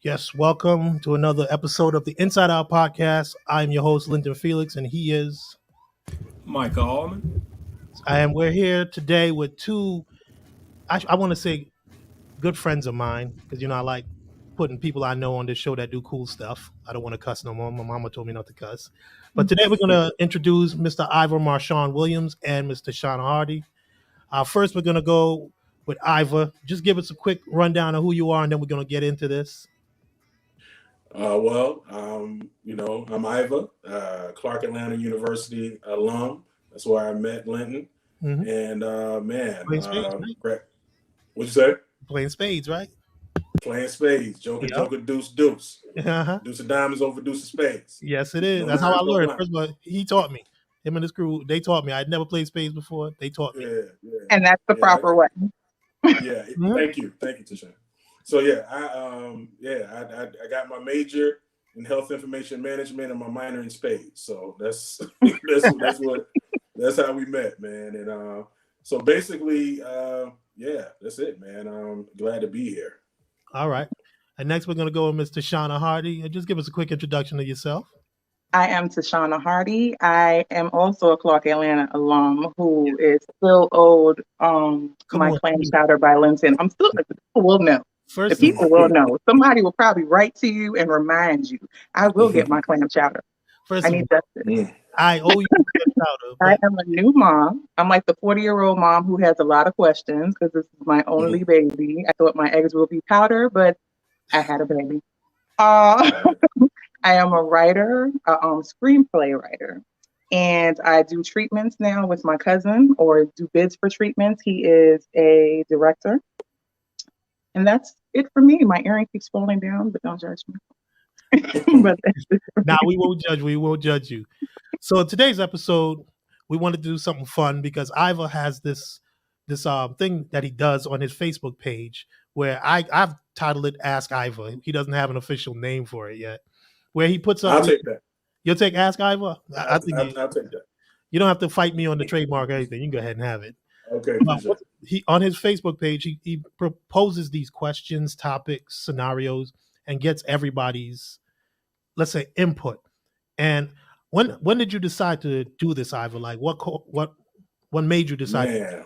Yes, welcome to another episode of the Inside Out Podcast. I'm your host, Lyndon Felix, and he is. Micah Allman. We're here today with two, I want to say good friends of mine, because, I like putting people I know on this show that do cool stuff. I don't want to cuss no more. My mama told me not to cuss. But today we're going to introduce Mr. Iva Marshon Williams and Ms. Tashana Hardy. First, we're going to go with Iva. Just give us a quick rundown of who you are, and then we're going to get into this. I'm Iva, Clark Atlanta University alum. That's where I met Linton. Mm-hmm. And Playing spades, right? What'd you say? Playing spades, right? Playing spades, Joker, Yep. Joker, Deuce, Deuce. Uh-huh. Deuce of diamonds over Deuce of spades. Yes, it is. No That's how I nines, no learned. blinds. First of all, he taught me. Him and his crew, they taught me. I'd never played spades before. They taught me. Yeah. And that's the proper way. Yeah. Mhm. Thank you, Tashana. So I got my major in health information management and my minor in spades. So that's that's how we met, man. And so basically, that's it, man. I'm glad to be here. All right. And next, we're going to go with Ms. Tashana Hardy. Just give us a quick introduction of yourself. I am Tashana Hardy. I am also a Clark Atlanta alum who is still owed my clam chowder by Linton. I'm still, the people will know. The people will know. Somebody will probably write to you and remind you. I will get my clam chowder. I need justice. I owe you clam chowder. I am a new mom. I'm like the 40-year-old mom who has a lot of questions because this is my only baby. I thought my eggs would be powder, but I had a baby. I am a writer, a screenplay writer, and I do treatments now with my cousin, or do bids for treatments. He is a director, and that's it for me. My earring keeps falling down, but don't judge me. But now we won't judge. We won't judge you. So in today's episode, we want to do something fun because Iva has this thing that he does on his Facebook page where I've titled it Ask Iva. He doesn't have an official name for it yet. Where he puts up. I'll take that. You'll take Ask Iva? I'll take that. You don't have to fight me on the trademark or anything. You can go ahead and have it. Okay. He on his Facebook page, he proposes these questions, topics, scenarios, and gets everybody's, let's say, input. And when did you decide to do this, Iva? Like what made you decide? Man,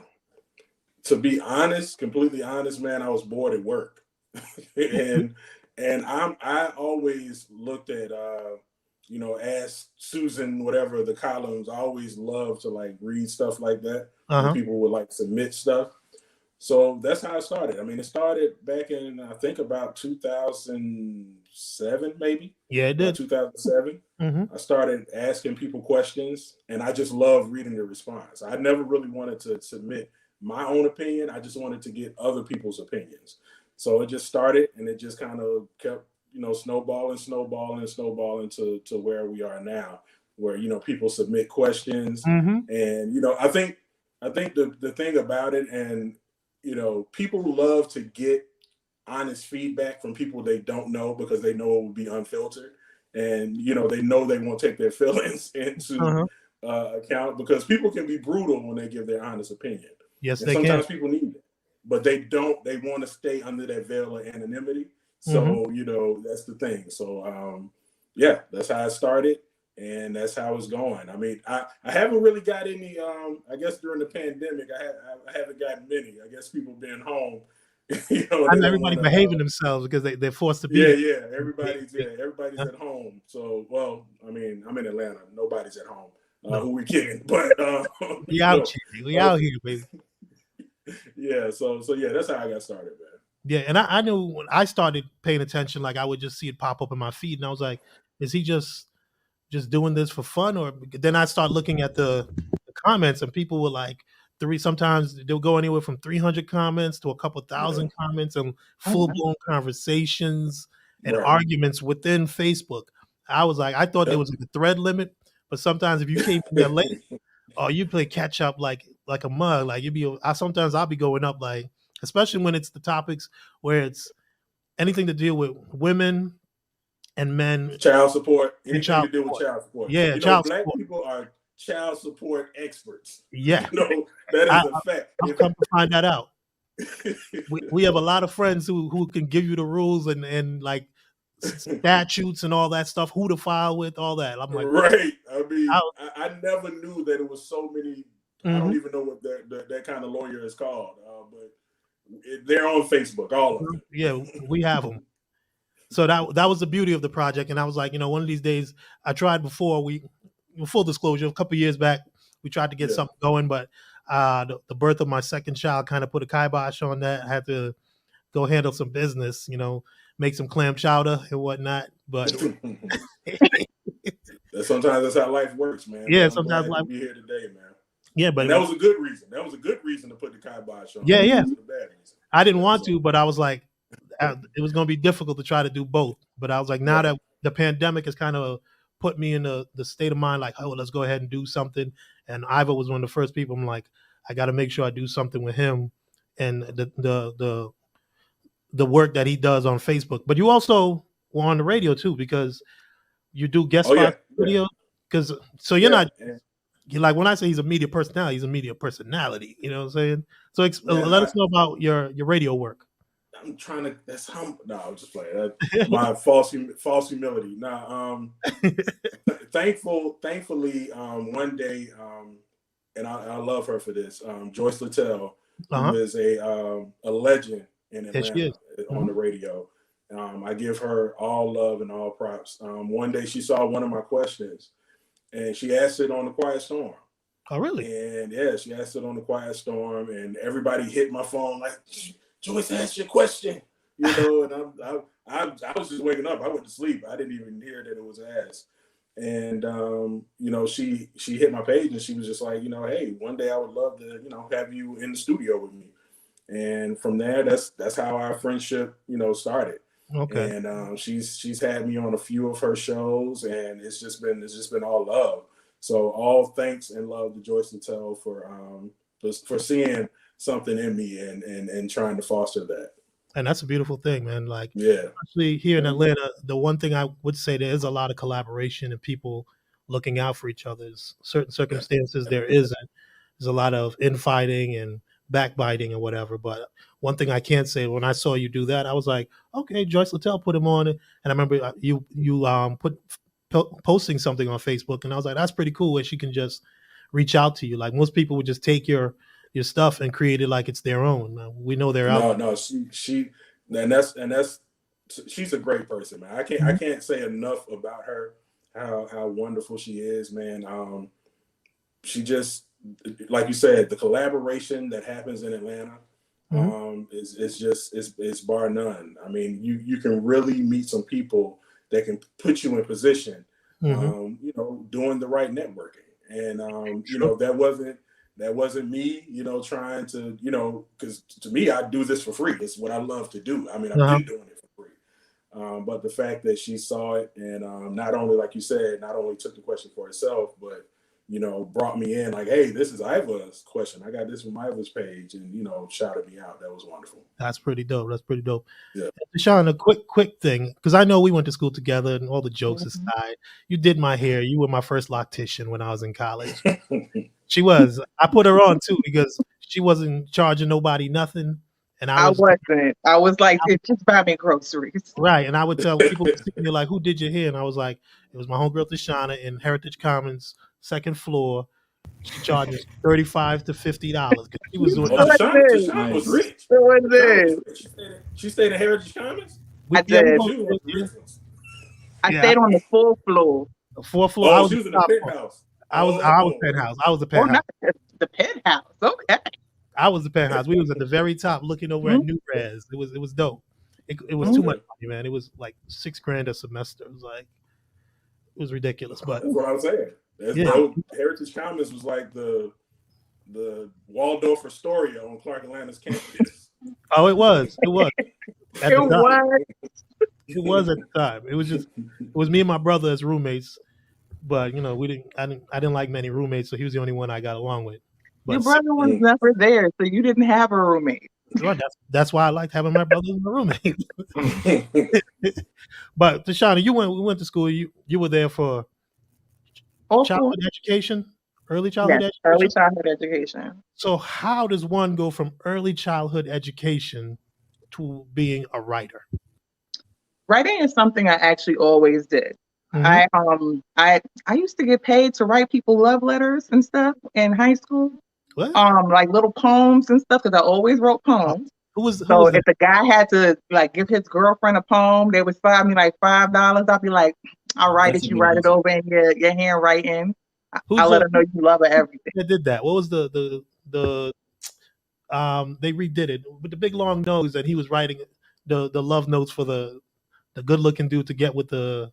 to be honest, completely honest, man, I was bored at work, and I always looked at Ask Susan, whatever the columns. I always loved to like read stuff like that. Uh-huh. People would like submit stuff. So that's how it started. I mean, it started back in, I think, about 2007, maybe. Yeah, it did. 2007. Mm-hmm. I started asking people questions, and I just loved reading the response. I never really wanted to submit my own opinion. I just wanted to get other people's opinions. So it just started, and it just kind of kept, snowballing to where we are now, where, people submit questions. Mm-hmm. And, I think the thing about it, and, people love to get honest feedback from people they don't know because they know it will be unfiltered. And, they know they won't take their feelings into account because people can be brutal when they give their honest opinion. Yes, and they sometimes can. People need it, but they don't. They want to stay under that veil of anonymity. So, that's the thing. So, that's how it started. And that's how it's going. I mean, I haven't really got any, I guess during the pandemic, I haven't gotten many. I guess people being home. Everybody behaving themselves because they're forced to be. Yeah. Everybody's at home. So, well, I mean, I'm in Atlanta. Nobody's at home. Who we kidding? But we out here, baby. Yeah. So that's how I got started, man. Yeah, and I knew when I started paying attention, like I would just see it pop up in my feed, and I was like, "Is he just doing this for fun?" Or then I start looking at the comments, and people were like sometimes they'll go anywhere from 300 comments to a couple thousand comments and full-blown conversations and arguments within Facebook. I was like, I thought there was a thread limit, but sometimes if you came in there late, or you play catch up like a mug, like sometimes I'll be going up, like, especially when it's the topics where it's anything to deal with women and men, child support, anything to do with child support. Yeah, black people are child support experts. Yeah, that is a fact. I've come to find that out. We have a lot of friends who can give you the rules and like statutes and all that stuff, who to file with, all that. I'm like, right. I mean, I never knew that it was so many. I don't even know what that kind of lawyer is called, but they're on Facebook, all of them. Yeah, we have them. So that was the beauty of the project, and I was like, one of these days, I tried before. Full disclosure, a couple of years back, we tried to get something going, but the birth of my second child kind of put a kibosh on that. I had to go handle some business, make some clam chowder and whatnot. But sometimes that's how life works, man. Yeah, sometimes life be here today, man. Yeah, but that was a good reason. That was a good reason to put the kibosh on. Yeah. It wasn't a bad reason. I didn't want to, but I was like, it was going to be difficult to try to do both. But I was like, now that the pandemic has kind of put me in the state of mind, like, oh, let's go ahead and do something. And Iva was one of the first people. I'm like, I got to make sure I do something with him and the work that he does on Facebook. But you also were on the radio too, because you do guest spot video. Because so you're not. Like when I say he's a media personality, he's a media personality. You know what I'm saying? So let us know about your radio work. I'm trying to. That's humble. No, I'm just playing. My false humility. Nah. Thankfully, one day, and I love her for this. Joyce Littell, who is a legend in Atlanta on the radio. I give her all love and all props. One day she saw one of my questions. And she asked it on the Quiet Storm. Oh, really? And she asked it on the Quiet Storm, and everybody hit my phone like, Joyce asked your question, and I was just waking up. I went to sleep. I didn't even hear that it was asked. And she hit my page, and she was just like, hey, one day I would love to, have you in the studio with me. And from there, that's how our friendship, started. Okay. And she's had me on a few of her shows, and it's just been all love. So all thanks and love to Joyce Littell for seeing something in me and trying to foster that. And that's a beautiful thing, man. Like, yeah, especially here in Atlanta, the one thing I would say, there is a lot of collaboration and people looking out for each other. Certain circumstances there isn't. There's a lot of infighting and backbiting and whatever. But one thing I can't say, when I saw you do that, I was like, okay, Joyce Littell put him on it. And I remember you posting something on Facebook, and I was like, that's pretty cool, where she can just reach out to you. Like most people would just take your stuff and create it like it's their own. We know they're out. No, she and that's she's a great person, man. I can't say enough about her, how wonderful she is, man. She just, like you said, the collaboration that happens in Atlanta is bar none. I mean, you can really meet some people that can put you in position, doing the right networking. And that wasn't me, trying to, because to me, I do this for free. It's what I love to do. I mean, I've been doing it for free. But the fact that she saw it and not only, like you said, not only took the question for herself, but brought me in like, hey, this is Iva's question. I got this from Iva's page, and shouted me out. That was wonderful. That's pretty dope. Yeah. Tashana, a quick thing, because I know we went to school together, and all the jokes aside, you did my hair. You were my first loctician when I was in college. She was. I put her on too because she wasn't charging nobody nothing. And I wasn't. I was like, just buy me groceries. Right. And I would tell people, like, who did your hair? And I was like, it was my homegirl Tashana in Heritage Commons, second floor. She charges $35 to $50. She was doing Tashana was rich. She stayed in Heritage Commons? I did. I stayed on the fourth floor. The fourth floor. Oh, she was in the penthouse. I was penthouse. I was the penthouse. Oh, not the penthouse. Okay. I was the penthouse. We was at the very top looking over at New Res. It was dope. It was too much money, man. It was like $6,000 a semester. It was ridiculous. But that's what I was saying. Heritage Commons was like the Waldorf Astoria on Clark Atlanta's campus. Oh, it was. It was. It was at the time. It was me and my brother as roommates. But I didn't like many roommates, so he was the only one I got along with. But your brother was never there, so you didn't have a roommate. Well, that's why I liked having my brother as my roommate. But Tashana, we went to school. You were there for childhood education, early childhood education. Early childhood education. So how does one go from early childhood education to being a writer? Writing is something I actually always did. Mm-hmm. I used to get paid to write people love letters and stuff in high school. What? Like little poems and stuff, because I always wrote poems. Who was if the guy had to like give his girlfriend a poem, they would slide me like $5. I'd be like, I'll write it, you write it over in your handwriting. I'll let her know you love her, everything. They did that. What was the they redid it with the big long nose, and he was writing the love notes for the good looking dude to get with the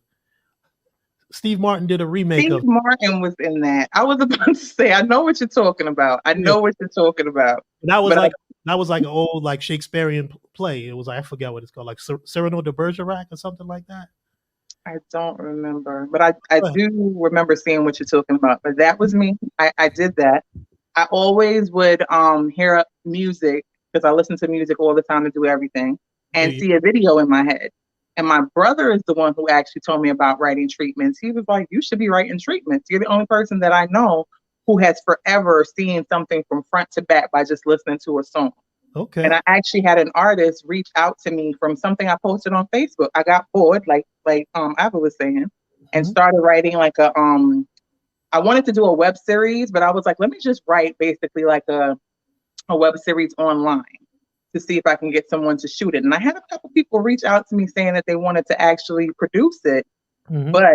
Steve Martin did a remake Steve Martin was in that. I was about to say, I know what you're talking about. I know what you're talking about. That was like an old like Shakespearean play. It was, I forget what it's called, like Cyrano de Bergerac or something like that. I don't remember, but I do remember seeing what you're talking about. But that was me. I did that. I always would hear music, because I listen to music all the time to do everything, and see a video in my head. And my brother is the one who actually told me about writing treatments. He was like, you should be writing treatments. You're the only person that I know who has forever seen something from front to back by just listening to a song. Okay. And I actually had an artist reach out to me from something I posted on Facebook. I got bored, like Iva was saying, and started writing like I wanted to do a web series, but I was like, let me just write basically like a web series online to see if I can get someone to shoot it. And I had a couple people reach out to me saying that they wanted to actually produce it, but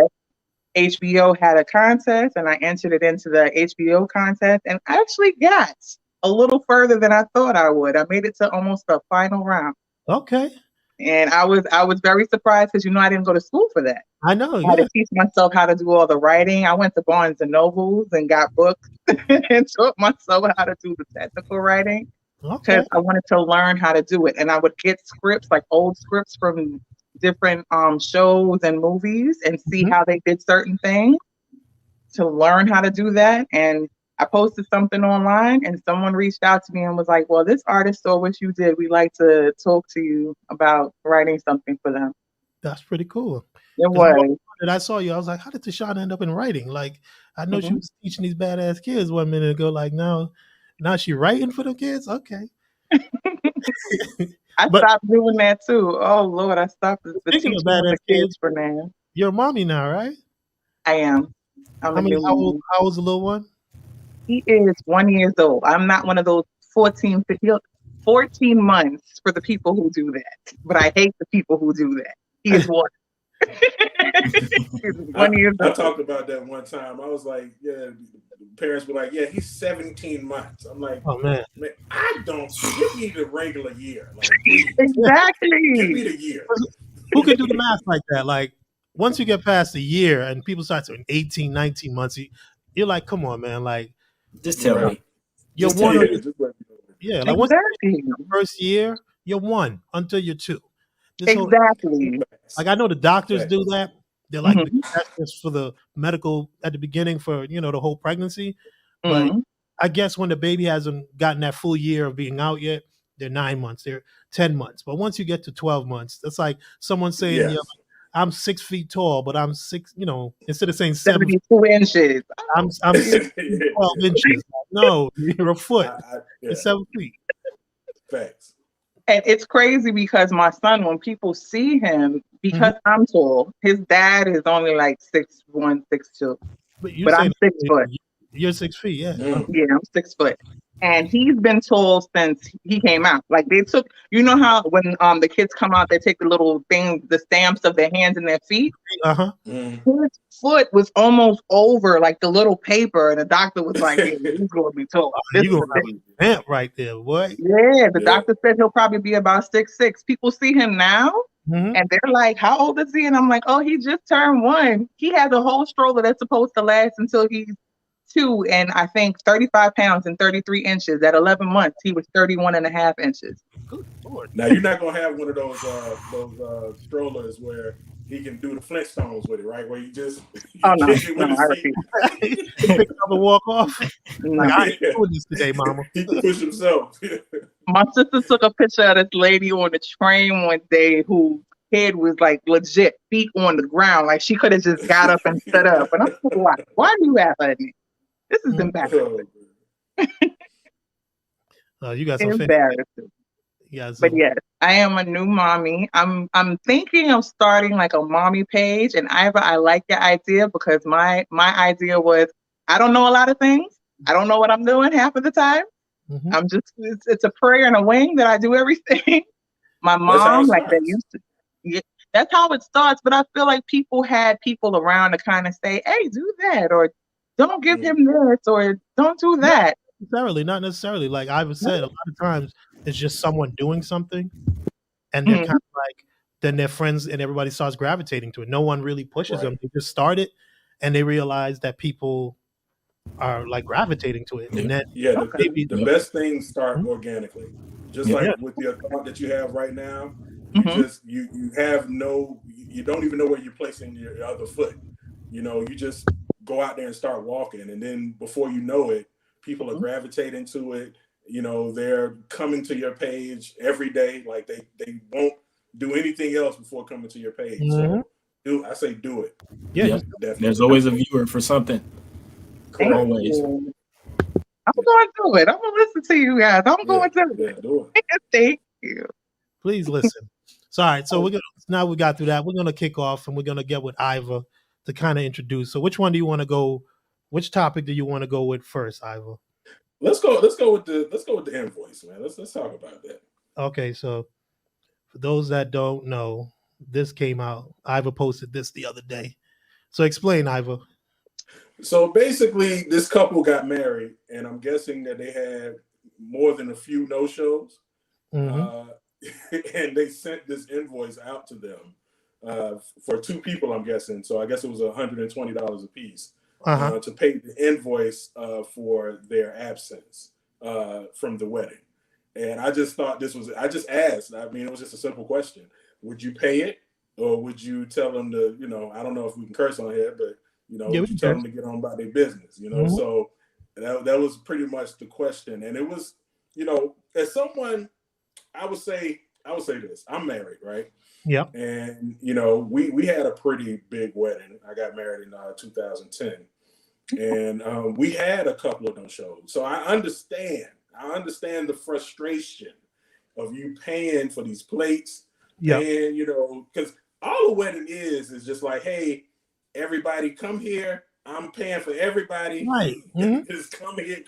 HBO had a contest, and I entered it into the HBO contest, and I actually got a little further than I thought I would. I made it to almost the final round. Okay. And I was very surprised, because I didn't go to school for that. I know. I had to teach myself how to do all the writing. I went to Barnes and Nobles and got books and taught myself how to do the technical writing, because I wanted to learn how to do it. And I would get scripts, like old scripts from different shows and movies, and see how they did certain things to learn how to do that. And I posted something online, and someone reached out to me and was like, well, this artist saw what you did. We'd like to talk to you about writing something for them. That's pretty cool. It was. And I saw you. I was like, how did Tashana end up in writing? Like, I know she was teaching these badass kids 1 minute ago. Like, now she writing for the kids? Okay. I stopped doing that too. Oh, Lord, I stopped teaching the kids for now. You're a mommy now, right? I am. How old's the little one? He is 1 year old. I'm not one of those 14 months for the people who do that. But I hate the people who do that. He is one. He's 1 year old. I talked about that one time. I was like, parents were like, he's 17 months. I'm like, oh man, I don't give me the regular year. Like, exactly. Give me the year. Who can do the math like that? Like, once you get past a year and people start to 18, 19 months, you're like, come on, man. Like, just tell me. You're just one. like Like once the first year, you're one until you're two. Exactly. Like, I know the doctors do that. They're like, that's just for the medical at the beginning for, the whole pregnancy. But I guess when the baby hasn't gotten that full year of being out yet, they're 9 months, they're 10 months. But once you get to 12 months, that's like someone saying, I'm 6 feet tall, but I'm six, instead of saying 72 inches. I'm 6 feet, 12 inches. No, you're a foot. It's 7 feet. Facts. And it's crazy because my son, when people see him, because I'm tall, his dad is only like 6'1", 6'2". But I'm 6 foot. You're 6 feet, yeah. Yeah, I'm 6 foot. And he's been tall since he came out. Like, they took, how when the kids come out, they take the little thing, the stamps of their hands and their feet. His foot was almost over like the little paper, and the doctor was like, hey, he's gonna be tall. You're gonna be vamp right there, boy. Yeah, the doctor said he'll probably be about 6'6". People see him now and they're like, how old is he? And I'm like, oh, he just turned 1. He has a whole stroller that's supposed to last until he's 2, and I think 35 pounds and 33 inches. At 11 months, he was 31.5 inches. Good Lord. Now, you're not gonna have one of those strollers where he can do the Flintstones with it, right? Where you just I refuse. Pick it up and walk off. Like, I ain't doing this today, mama. He can push himself. My sister took a picture of this lady on the train one day whose head was like legit feet on the ground. Like, she could have just got up and stood up. And I'm like, why do you have her? This is embarrassing. You got some embarrassing. Yes. But yes, I am a new mommy. I'm thinking of starting like a mommy page. And Iva, I like your idea because my idea was I don't know a lot of things. I don't know what I'm doing half of the time. Mm-hmm. I'm just it's a prayer and a wing that I do everything. My mom, like they used to. Yeah, that's how it starts. But I feel like people had people around to kind of say, "Hey, do that," or "Don't give him this," or "Don't do that." Not necessarily. Like Iva said, a lot of times it's just someone doing something, and they're kind of like, then their friends and everybody starts gravitating to it. No one really pushes them. They just start it, and they realize that people are like gravitating to it. And then the best things start organically. Just like with the account that you have right now, you just you have you don't even know where you're placing your other foot. You know, you just go out there and start walking, and then before you know it, people are gravitating to it. You know, they're coming to your page every day. Like they won't do anything else before coming to your page. So I say do it. Yeah, definitely. There's always a viewer for something. Always. I'm going to do it. I'm going to listen to you guys. I'm going to do it. Thank you. Please listen. So, all right. So now we got through that. We're going to kick off and we're going to get with Iva to kind of introduce. So which one do you want to go? Which topic do you want to go with first, Iva? Let's go with the invoice, man. Let's talk about that. Okay. So for those that don't know, this came out. Iva posted this the other day. So explain, Iva. So basically, this couple got married, and I'm guessing that they had more than a few no-shows. And they sent this invoice out to them for two people, I'm guessing. So I guess it was $120 a piece to pay the invoice for their absence from the wedding. And I just thought I just asked. I mean, it was just a simple question. Would you pay it? Or would you tell them to, I don't know if we can curse on here, but would you tell them to get on about their business, So that was pretty much the question. And it was, as someone, I would say this. I'm married, right? Yeah. And we had a pretty big wedding. I got married in 2010, and we had a couple of those shows. So I understand the frustration of you paying for these plates. Yeah. And because all the wedding is just like, hey, everybody come here. I'm paying for everybody. Right. Just come here,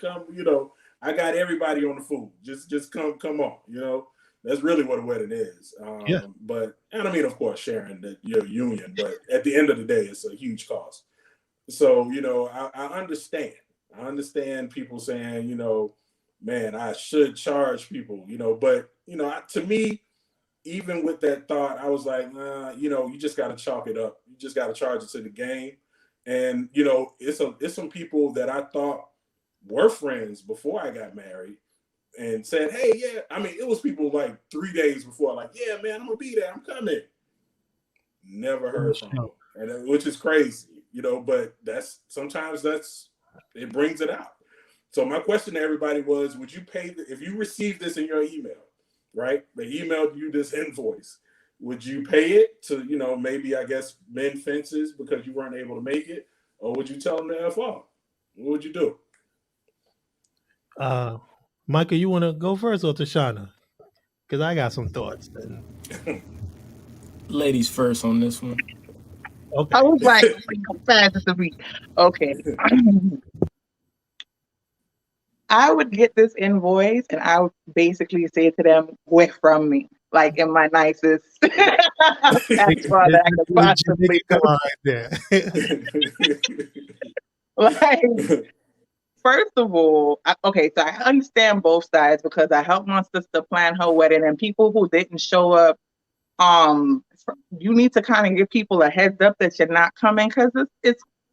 I got everybody on the food. Just come on, That's really what a wedding is. But, and I mean, of course, sharing your union, but at the end of the day, it's a huge cost. So, I understand. I understand people saying, man, I should charge people, but, to me, even with that thought, I was like, you just got to chalk it up. You just got to charge it to the game. And, it's some people that I thought were friends before I got married and said, hey, yeah. I mean, it was people like 3 days before, like, yeah, man, I'm going to be there. I'm coming. Never heard from them. And which is crazy, but sometimes it brings it out. So my question to everybody was, would you pay if you received this in your email, right? They emailed you this invoice. Would you pay it to, maybe, I guess, mend fences because you weren't able to make it? Or would you tell them to F off? What would you do? Micah, you want to go first or Tashana? Because I got some thoughts. Ladies first on this one. Okay. I was like, how fast is the week? Okay. I would get this invoice and I would basically say to them, "We're from me," like in my nicest that's why that I could possibly do. Like, first of all, so I understand both sides because I helped my sister plan her wedding, and people who didn't show up, you need to kind of give people a heads up that you're not coming because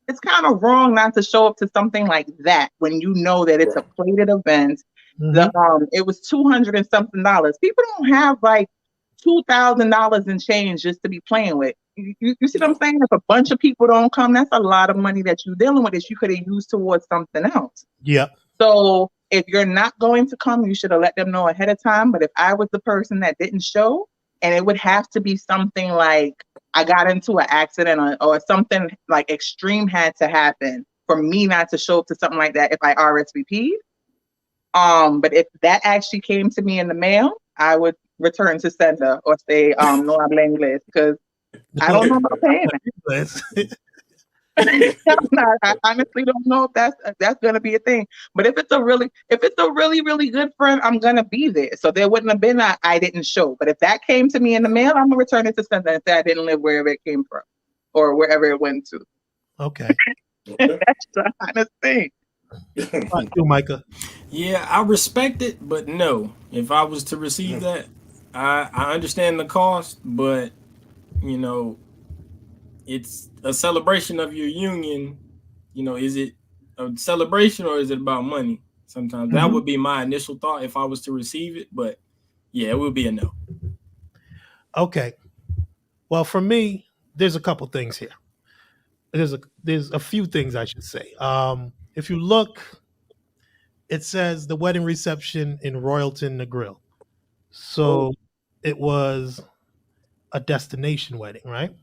it's kind of wrong not to show up to something like that when you know that it's a plated event. It was $200 and something. People don't have like $2,000 in change just to be playing with. You see what I'm saying? If a bunch of people don't come, that's a lot of money that you're dealing with that you could have used towards something else. Yeah. So if you're not going to come, you should have let them know ahead of time. But if I was the person that didn't show, and it would have to be something like I got into an accident or something like extreme had to happen for me not to show up to something like that if I RSVP'd. But if that actually came to me in the mail, I would return to sender or say no habla inglés, because I don't know about paying that. I honestly don't know if that's gonna be a thing. But if it's a really really good friend, I'm gonna be there. So there wouldn't have been I didn't show. But if that came to me in the mail, I'm gonna return it to sender and say I didn't live wherever it came from or wherever it went to. Okay. That's the honest thing. You, Micah. Yeah, I respect it, but no. If I was to receive that, I understand the cost, but you know, it's a celebration of your union. You know, is it a celebration or is it about money? Sometimes that would be my initial thought if I was to receive it, but yeah, it would be a no. Okay. Well, for me, there's a couple things here. There's a few things I should say. If you look, it says the wedding reception in Royalton, the Grill. So it was a destination wedding, right?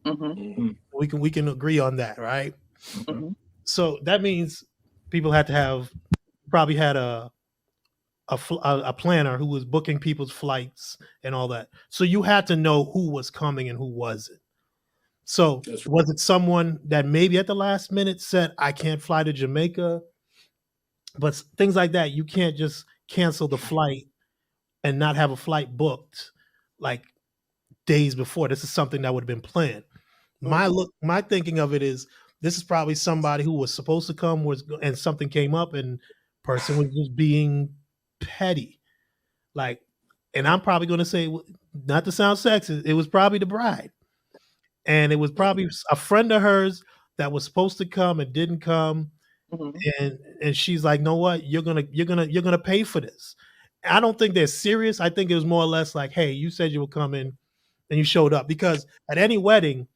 Mm-hmm. We can agree on that, right? Mm-hmm. So that means people had to probably had a planner who was booking people's flights and all that. So you had to know who was coming and who wasn't. So was it someone that maybe at the last minute said, I can't fly to Jamaica? But things like that, you can't just cancel the flight and not have a flight booked like days before. This is something that would have been planned. My thinking of it is this is probably somebody who was supposed to come and something came up and person was just being petty. Like, and I'm probably going to say, not to sound sexist, it was probably the bride. And it was probably a friend of hers that was supposed to come and didn't come. And she's like, "No, what? You're gonna pay for this." I don't think they're serious. I think it was more or less like, "Hey, you said you were coming, and you showed up." Because at any wedding,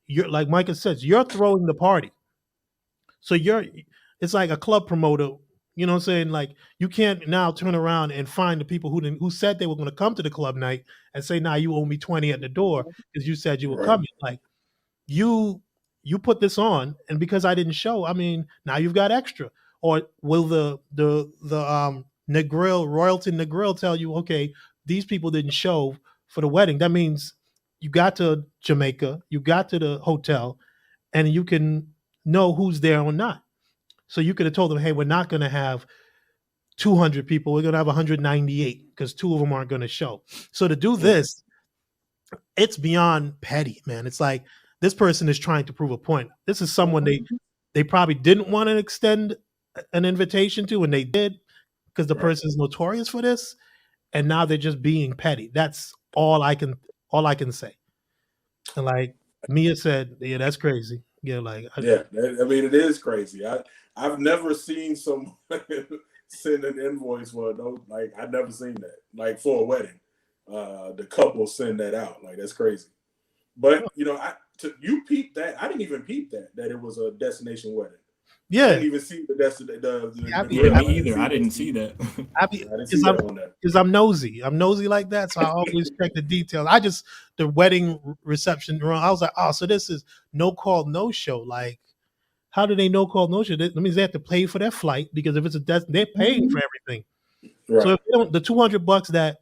you're like Micah says, you're throwing the party. So it's like a club promoter. You know what I'm saying? Like you can't now turn around and find the people who said they were going to come to the club night and say, "Nah, you owe me 20 at the door because you said you were coming." Like you put this on, and because I didn't show, I mean, now you've got extra. Or will the Negril, Royalton Negril tell you, okay, these people didn't show for the wedding. That means you got to Jamaica, you got to the hotel, and you can know who's there or not. So you could have told them, hey, we're not going to have 200 people. We're going to have 198 because 2 of them aren't going to show. So to do this, it's beyond petty, man. It's like this person is trying to prove a point. This is someone they probably didn't want to extend an invitation to, and they did because the person is notorious for this. And now they're just being petty. That's all I can say. And like Mia said, yeah, that's crazy. Yeah, like I mean, it is crazy. I've never seen someone send an invoice for like I've never seen that. Like for a wedding, the couple send that out. Like that's crazy. But you know, you peeped that. I didn't even peep that it was a destination wedding. Yeah, I didn't even see the destination. Me either. I didn't see that. Because I'm nosy. I'm nosy like that, so I always check the details. The wedding reception. I was like, oh, so this is no call, no show. Like, how do they no call, no show? That means they have to pay for their flight because if it's they're paying for everything. Right. So if they don't, the $200 that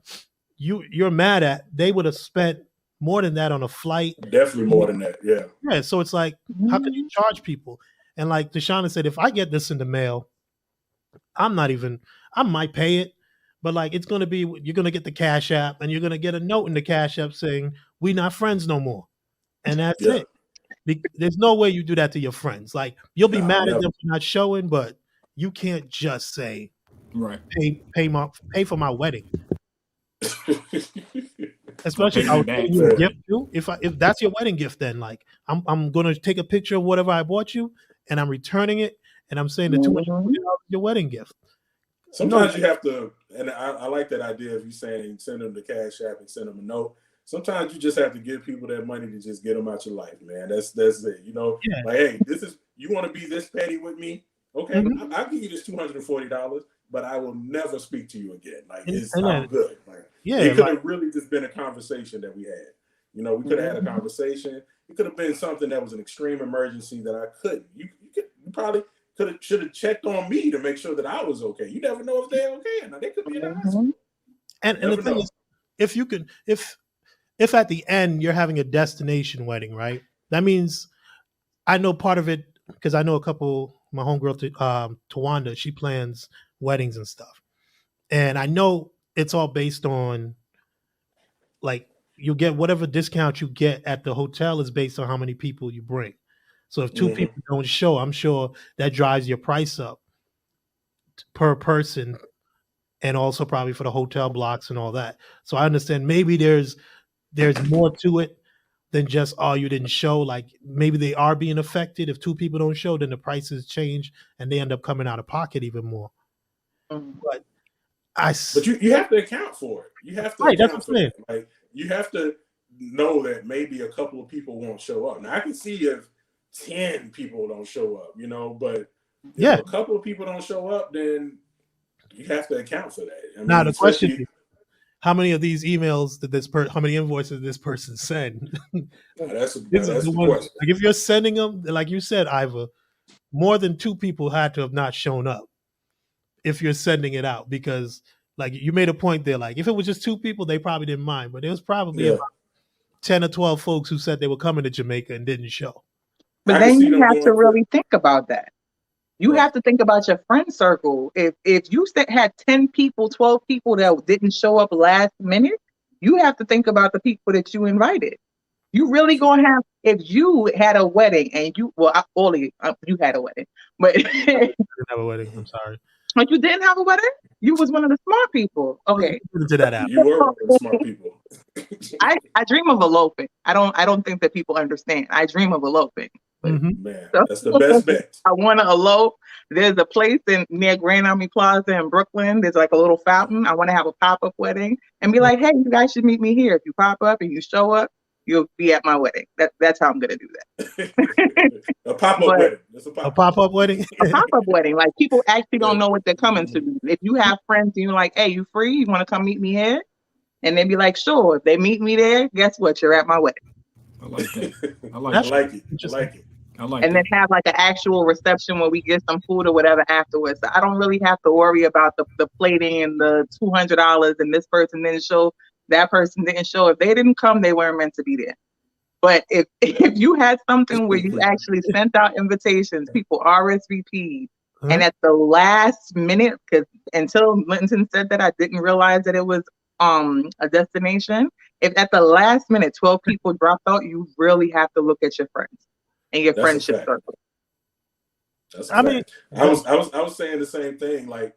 you're mad at, they would have spent more than that on a flight. Definitely more than that. Yeah. Yeah. So it's like, how can you charge people? And like Tashana said, if I get this in the mail, I might pay it, but like you're going to get the Cash App and you're going to get a note in the Cash App saying, we not friends no more. And that's it. There's no way you do that to your friends. Like you'll be mad at them for not showing, but you can't just say, pay for my wedding. Especially I'll give you a gift too. If that's your wedding gift, then like I'm gonna take a picture of whatever I bought you and I'm returning it and I'm saying the $200 your wedding gift. Sometimes you have to, and I like that idea of you saying send them the Cash App and send them a note. Sometimes you just have to give people that money to just get them out your life, man. That's it. You know, like hey, you want to be this petty with me? Okay, I'll give you this $240, but I will never speak to you again. Like I'm good. Like it could have really just been a conversation that we had. You know, we could have had a conversation. It could have been something that was an extreme emergency that I couldn't. You probably should have checked on me to make sure that I was okay. You never know if they're okay. Now they could be in the hospital. And the thing is, if you can, if at the end you're having a destination wedding, right? That means I know part of it because I know a couple. My homegirl, Tawanda, she plans weddings and stuff, and I know it's all based on like you get whatever discount you get at the hotel is based on how many people you bring. So if 2 people don't show, I'm sure that drives your price up per person, and also probably for the hotel blocks and all that. So I understand maybe there's more to it than just, oh, you didn't show. Like maybe they are being affected. If 2 people don't show, then the prices change and they end up coming out of pocket even more. But you have to account for it. You have to account for it. Like you have to know that maybe a couple of people won't show up. Now I can see if 10 people don't show up, but if a couple of people don't show up, then you have to account for that. I mean, now the question is, how many of these emails did how many invoices did this person send? That's the question. Like if you're sending them, like you said, Iva, more than 2 people had to have not shown up if you're sending it out, because like you made a point there, like if it was just 2 people, they probably didn't mind, but it was probably about 10 or 12 folks who said they were coming to Jamaica and didn't show. But then you have to really think about that. You have to think about your friend circle. If you had 10 people, 12 people that didn't show up last minute, you have to think about the people that you invited. You really gonna have, if you had a wedding and you had a wedding, but I didn't have a wedding. I'm sorry. But you didn't have a wedding? You was one of the smart people. Okay. Did that happen? You were one of the smart people. I dream of eloping. I don't think that people understand. I dream of eloping. Man, that's the best bet. I want to elope. There's a place near Grand Army Plaza in Brooklyn. There's like a little fountain. I want to have a pop-up wedding and be like, hey, you guys should meet me here. If you pop up and you show up, you'll be at my wedding. That's how I'm gonna do that. A pop-up wedding. A pop-up wedding. A pop-up wedding. Like people actually don't know what they're coming to. If you have friends and you're like, hey, you free? You want to come meet me here? And they'd be like, sure. If they meet me there, guess what? You're at my wedding. I like that. I like and then have like an actual reception where we get some food or whatever afterwards. So I don't really have to worry about the plating and the $200 and this person didn't show, that person didn't show. If they didn't come, they weren't meant to be there. But if you had something where you actually sent out invitations, people RSVP'd, and at the last minute, because until Linton said that, I didn't realize that it was a destination. If at the last minute 12 people dropped out, you really have to look at your friends and your friendship circle. I mean, I was saying the same thing. Like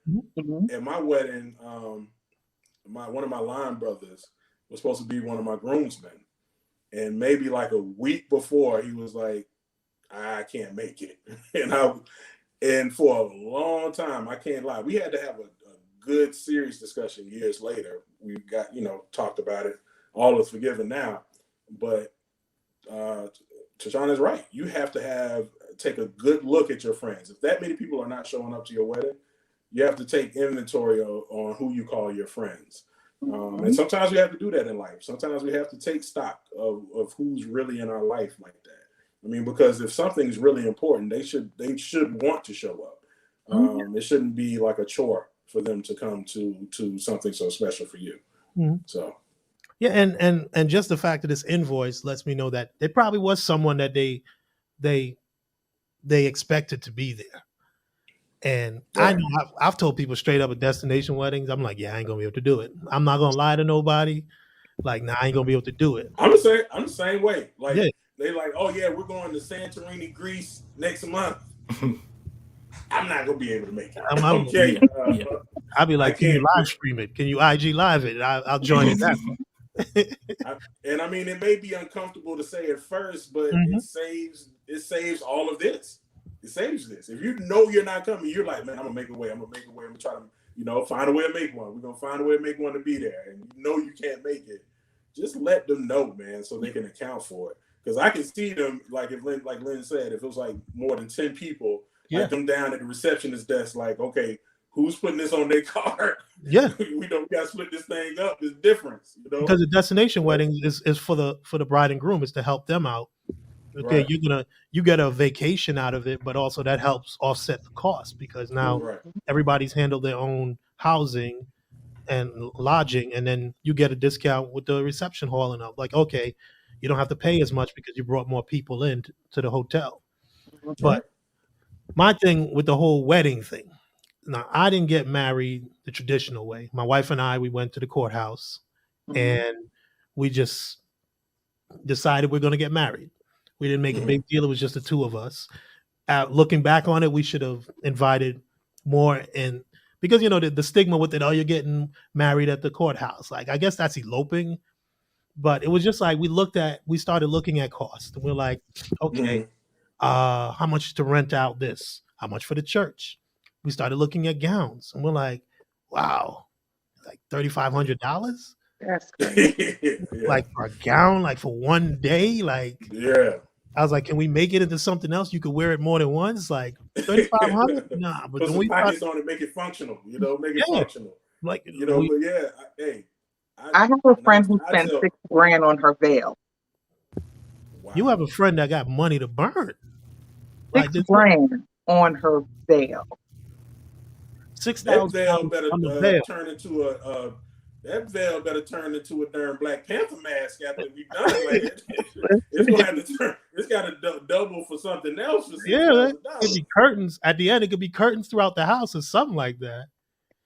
at my wedding, one of my line brothers was supposed to be one of my groomsmen, and maybe like a week before he was like, I can't make it. And for a long time, I can't lie, we had to have a good serious discussion years later. We got, talked about it. All is forgiven now. But Tashana is right. You have to take a good look at your friends. If that many people are not showing up to your wedding, you have to take inventory on who you call your friends. And sometimes we have to do that in life. Sometimes we have to take stock of who's really in our life like that. I mean, because if something's really important, they should want to show up. It shouldn't be like a chore for them to come to something so special for you. So yeah, and just the fact that this invoice lets me know that it probably was someone that they expected to be there. And I know I've told people straight up at destination weddings, I'm like, yeah, I ain't gonna be able to do it. I'm not gonna lie to nobody. Like, nah, I ain't gonna be able to do it. I'm the same way. Like they like, oh yeah, we're going to Santorini, Greece next month. I'm not gonna be able to make it. Okay. I'll be like, can you live stream it? Can you IG live it? I'll join it that way. And I mean, it may be uncomfortable to say at first, but it saves all of this. It saves this. If you know you're not coming, you're like, man, I'm gonna make a way. I'm gonna try to, find a way to make one. We're gonna find a way to make one to be there. And you can't make it. Just let them know, man, so they can account for it. Because I can see them, like Lynn said, if it was like more than 10 people, like them down at the receptionist desk, like, okay, who's putting this on their card? Yeah, we got to split this thing up. There's difference, Because the destination wedding is for the bride and groom. Is to help them out. Okay, right. You get a vacation out of it, but also that helps offset the cost because now everybody's handled their own housing, and lodging, and then you get a discount with the reception hall, and I'm like, okay, you don't have to pay as much because you brought more people in to the hotel. But my thing with the whole wedding thing, now I didn't get married the traditional way. My wife and I, we went to the courthouse, and we just decided we're going to get married. We didn't make a big deal. It was just the two of us. Looking back on it, we should have invited more in, because the stigma with it. Oh, you're getting married at the courthouse. Like, I guess that's eloping, but it was just like we started looking at cost, and we're like, okay, how much to rent out this? How much for the church? We started looking at gowns, and we're like, wow, like $3,500. That's crazy. Like for a gown, like for one day, like I was like, can we make it into something else? You could wear it more than once, like 3,500. Nah, but put then some pockets on it, make it functional. Make it functional. Like but yeah, hey, I have a friend who spent $6,000 on her veil. Wow. You have a friend that got money to burn. Like $6,000 on her veil. That veil better turn into a. That veil better turn into a darn Black Panther mask after we done it. It's gonna have to turn. It's got to double for something else. For it could be curtains at the end. It could be curtains throughout the house or something like that.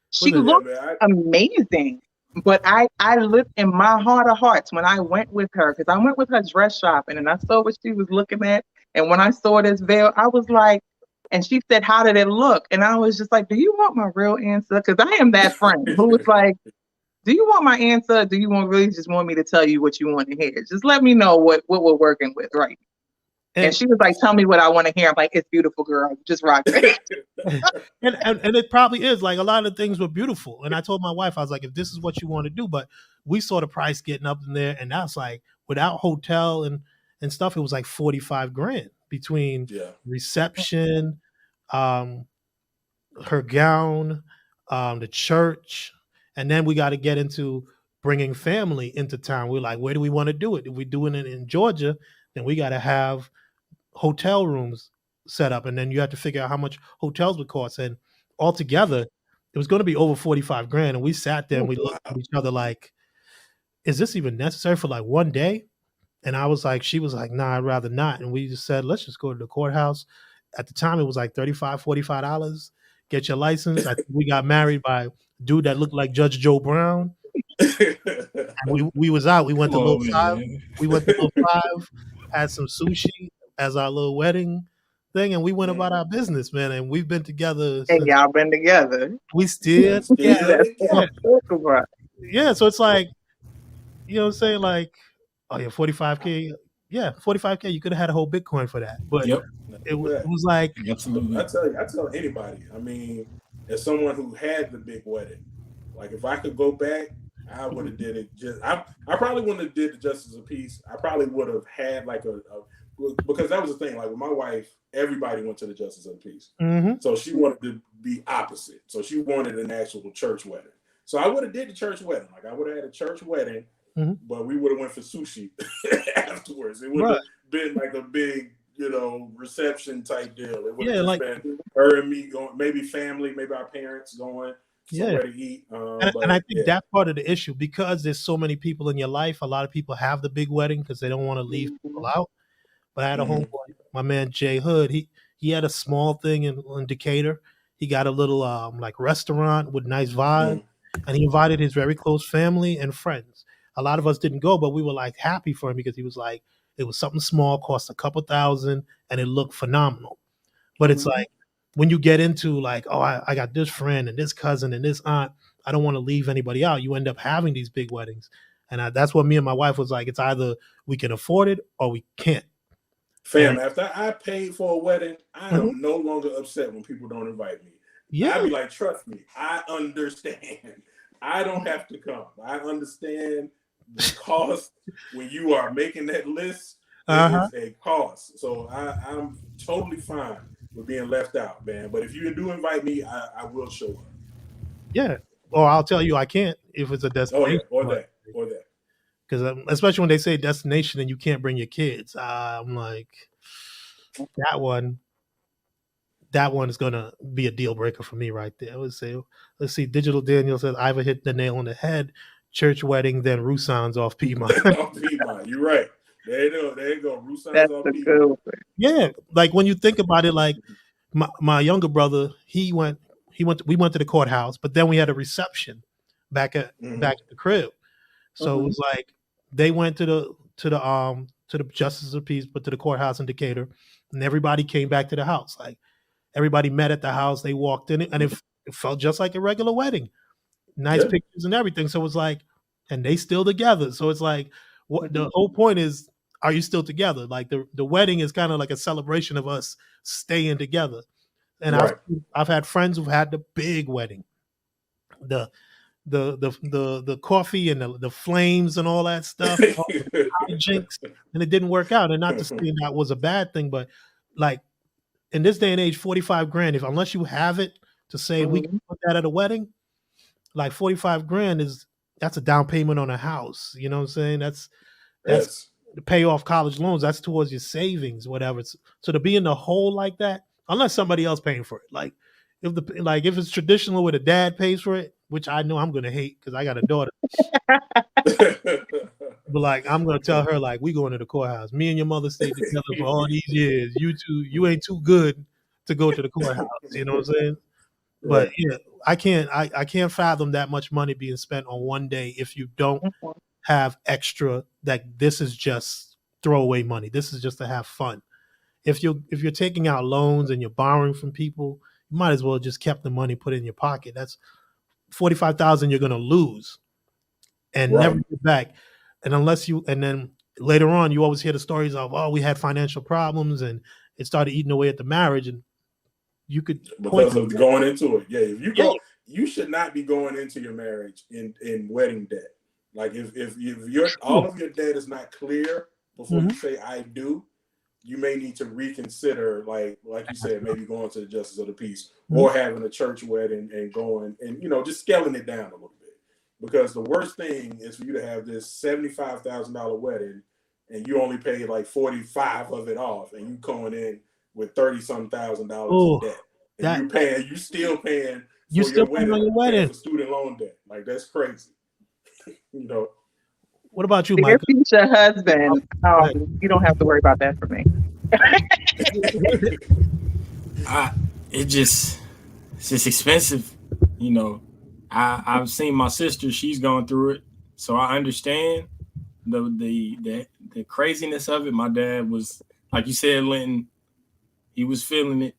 She looked amazing, but I looked in my heart of hearts when I went with her, because I went with her dress shopping and I saw what she was looking at, and when I saw this veil, I was like. And she said, "How did it look?" And I was just like, "Do you want my real answer?" Because I am that friend who was like, "Do you want my answer? Do you really just want me to tell you what you want to hear? Just let me know what we're working with, right?" And she was like, "Tell me what I want to hear." I'm like, "It's beautiful, girl. Just rock it." and it probably is. Like, a lot of things were beautiful. And I told my wife, I was like, if this is what you want to do, but we saw the price getting up in there, and that's like without hotel and stuff, it was like $45,000 between reception, her gown, the church, and then we got to get into bringing family into town. We're like, where do we want to do it? If we're doing it in Georgia, then we got to have hotel rooms set up, and then you have to figure out how much hotels would cost. And altogether, it was going to be over $45,000. And we sat there and we looked at each other like, is this even necessary for like one day? And I was like, she was like, nah, I'd rather not. And we just said, let's just go to the courthouse. At the time, it was like $35, $45. Get your license. I think we got married by a dude that looked like Judge Joe Brown. And we was out. We went to Little Five. We went to Little Five, had some sushi as our little wedding thing, and we went about our business, man. And we've been together. And y'all been together. We still. Yeah. So it's like, you know what I'm saying? Like, oh yeah, $45,000. Yeah, $45,000. You could have had a whole Bitcoin for that. But it was like, absolutely. I tell anybody. I mean, as someone who had the big wedding, like if I could go back, I would have did it. I probably wouldn't have did the Justice of Peace. I probably would have had like because that was the thing. Like with my wife, everybody went to the Justice of Peace. So she wanted to be opposite. So she wanted an actual church wedding. So I would have did the church wedding. Like I would have had a church wedding. But we would have went for sushi afterwards. It would have been like a big, reception type deal. It would have been her and me going, maybe family, maybe our parents going somewhere to eat. And I think that's part of the issue, because there's so many people in your life. A lot of people have the big wedding because they don't want to leave people out. But I had a homeboy, my man Jay Hood. He had a small thing in Decatur. He got a little like restaurant with nice vibe, and he invited his very close family and friends. A lot of us didn't go, but we were like happy for him because he was like, it was something small, cost a couple $1,000, and it looked phenomenal. But it's like, when you get into like, oh, I got this friend and this cousin and this aunt, I don't want to leave anybody out. You end up having these big weddings. And that's what me and my wife was like, it's either we can afford it or we can't. Fam, after I paid for a wedding, I am no longer upset when people don't invite me. I'd be like, trust me, I understand. I don't have to come. I understand the cost when you are making that list. It is a cost. So I'm totally fine with being left out, man. But if you do invite me, I will show up. Yeah. Or I'll tell you I can't if it's a destination. Or that. Because especially when they say destination and you can't bring your kids, I'm like, that one that one is gonna be a deal breaker for me right there. I would say, let's see, Digital Daniel says Iva hit the nail on the head. Church wedding, then Rusans off Piedmont. Off Piedmont, you're right. There you go. Rusans off Piedmont. Yeah, like when you think about it, like my younger brother, we went to the courthouse, but then we had a reception back at the crib. So it was like they went to the Justice of Peace, but to the courthouse in Decatur, and everybody came back to the house. Like everybody met at the house, they walked in it, and it felt just like a regular wedding. Nice pictures and everything. So it's like, and they still together. So it's like, what the whole point is, are you still together? Like the wedding is kind of like a celebration of us staying together. And I've had friends who've had the big wedding, the coffee and the flames and all that stuff, all the hijinks, and it didn't work out. And not to say that was a bad thing, but like in this day and age, $45,000, unless you have it to say we can put that at a wedding, like $45,000 that's a down payment on a house. You know what I'm saying? That's to pay off college loans. That's towards your savings, whatever. So to be in the hole like that, unless somebody else paying for it, like if it's traditional where the dad pays for it, which I know I'm gonna hate because I got a daughter. But like I'm gonna tell her, like, we going to the courthouse. Me and your mother stayed together for all these years. You ain't too good to go to the courthouse. You know what I'm saying? But yeah, I can't fathom that much money being spent on one day if you don't have extra. That this is just throwaway money. This is just to have fun. If you're taking out loans and you're borrowing from people, you might as well just kept the money put in your pocket. That's $45,000 you're gonna lose and never get back. And then later on, you always hear the stories of, oh, we had financial problems and it started eating away at the marriage, and you could because of going into it. Yeah, if you go, you should not be going into your marriage in wedding debt. Like if all of your debt is not clear before you say I do, you may need to reconsider, like you said, maybe going to the Justice of the Peace or having a church wedding and going and just scaling it down a little bit. Because the worst thing is for you to have this $75,000 wedding and you only pay like 45 of it off, and you going in with $30-some thousand in debt, and you still paying for your wedding, for student loan debt. Like that's crazy. What about you, Mike? Your future husband, you don't have to worry about that for me. It's just expensive, I've seen my sister; she's gone through it, so I understand the craziness of it. My dad was, like you said, Linton, he was feeling it,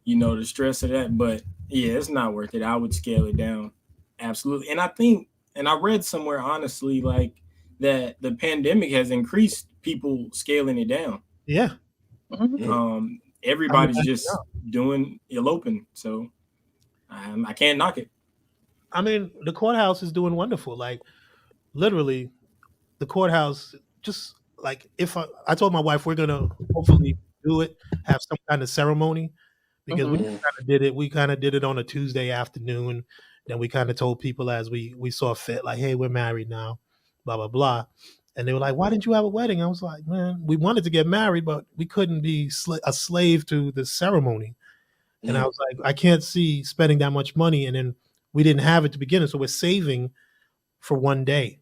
the stress of that. But yeah, it's not worth it. I would scale it down, absolutely. And I think, and I read somewhere, honestly, like that the pandemic has increased people scaling it down. Yeah. Everybody's just doing eloping, so I can't knock it. I mean, the courthouse is doing wonderful. Like, literally, the courthouse, just like if I told my wife we're gonna hopefully do it, have some kind of ceremony, because we kind of did it on a Tuesday afternoon. Then we kind of told people as we saw fit, like, hey, we're married now, blah blah blah. And they were like, why didn't you have a wedding? I was like, man, we wanted to get married, but we couldn't be a slave to the ceremony. And I was like, I can't see spending that much money. And then we didn't have it to begin with. So we're saving for one day.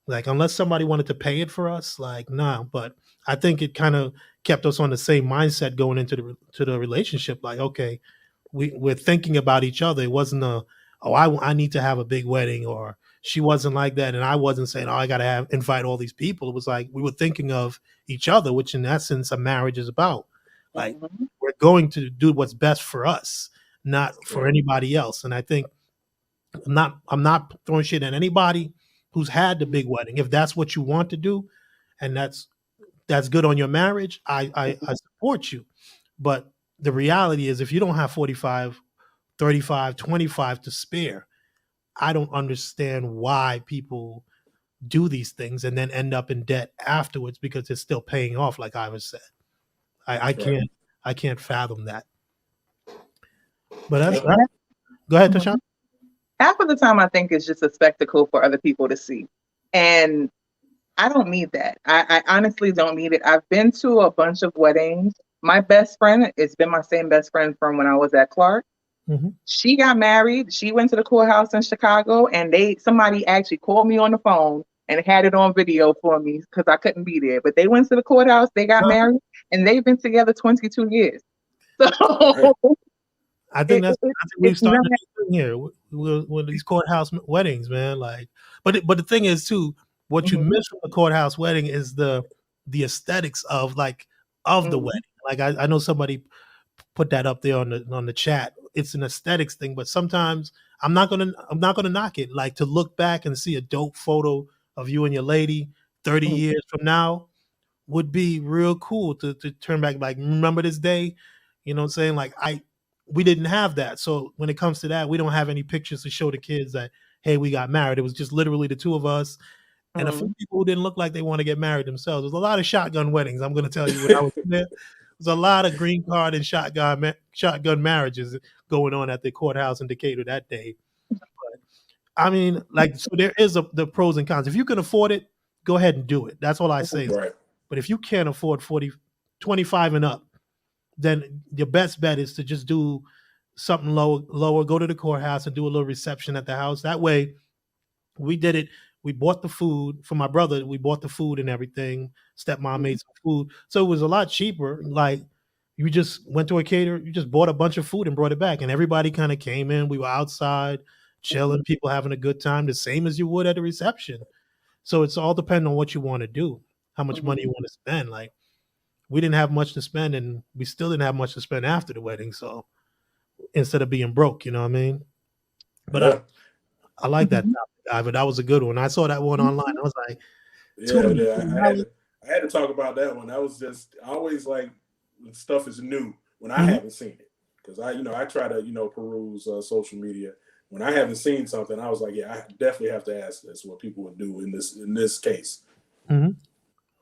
Like, unless somebody wanted to pay it for us, like, nah. But I think it kind of kept us on the same mindset going into the relationship. Like, okay, we're thinking about each other. It wasn't I need to have a big wedding, or she wasn't like that. And I wasn't saying, oh, I got to invite all these people. It was like, we were thinking of each other, which in essence, a marriage is about. Like, we're going to do what's best for us, not for anybody else. And I think I'm not throwing shit at anybody who's had the big wedding. If that's what you want to do, and that's good on your marriage, I support you. But the reality is, if you don't have 45, 35, 25 to spare, I don't understand why people do these things and then end up in debt afterwards because it's still paying off, like Iva said. I can't fathom that. But that's go ahead, Tashana. Half of the time, I think it's just a spectacle for other people to see, and I don't need that. I honestly don't need it. I've been to a bunch of weddings my best friend, it's been my same best friend from when I was at Clark. Mm-hmm. She got married. She went to the courthouse in Chicago, and somebody actually called me on the phone and had it on video for me because I couldn't be there. But they went to the courthouse, they got married, and they've been together 22 years. So I think we've started here with these courthouse weddings, man. Like, but the thing is too, what you miss from the courthouse wedding is the aesthetics of the wedding. Like I know somebody put that up there on the chat. It's an aesthetics thing, but sometimes I'm not gonna knock it. Like, to look back and see a dope photo of you and your lady 30 years from now would be real cool to turn back, like, remember this day? You know what I'm saying? Like, we didn't have that. So when it comes to that, we don't have any pictures to show the kids that, hey, we got married. It was just literally the two of us and a few people who didn't look like they want to get married themselves. There's a lot of shotgun weddings. I'm going to tell you, when I was there, there's a lot of green card and shotgun marriages going on at the courthouse in Decatur that day. But, I mean, like, so there is the pros and cons. If you can afford it, go ahead and do it. That's all I say. Right. But if you can't afford 25 and up, then your best bet is to just do something lower, go to the courthouse and do a little reception at the house. That way, we did it. We bought the food for my brother. We bought the food and everything. Stepmom made some food. So it was a lot cheaper. Like, you just went to a caterer, you just bought a bunch of food and brought it back. And everybody kind of came in. We were outside chilling, people having a good time, the same as you would at a reception. So it's all depending on what you want to do, how much money you want to spend. Like, we didn't have much to spend, and we still didn't have much to spend after the wedding. So instead of being broke, you know what I mean? But I like that topic, Iva. That was a good one. I saw that one online. I was like, I had to talk about that one. That was just, I always like when stuff is new when I haven't seen it, because I try to peruse social media. When I haven't seen something, I was like, yeah, I definitely have to ask this, what people would do in this case.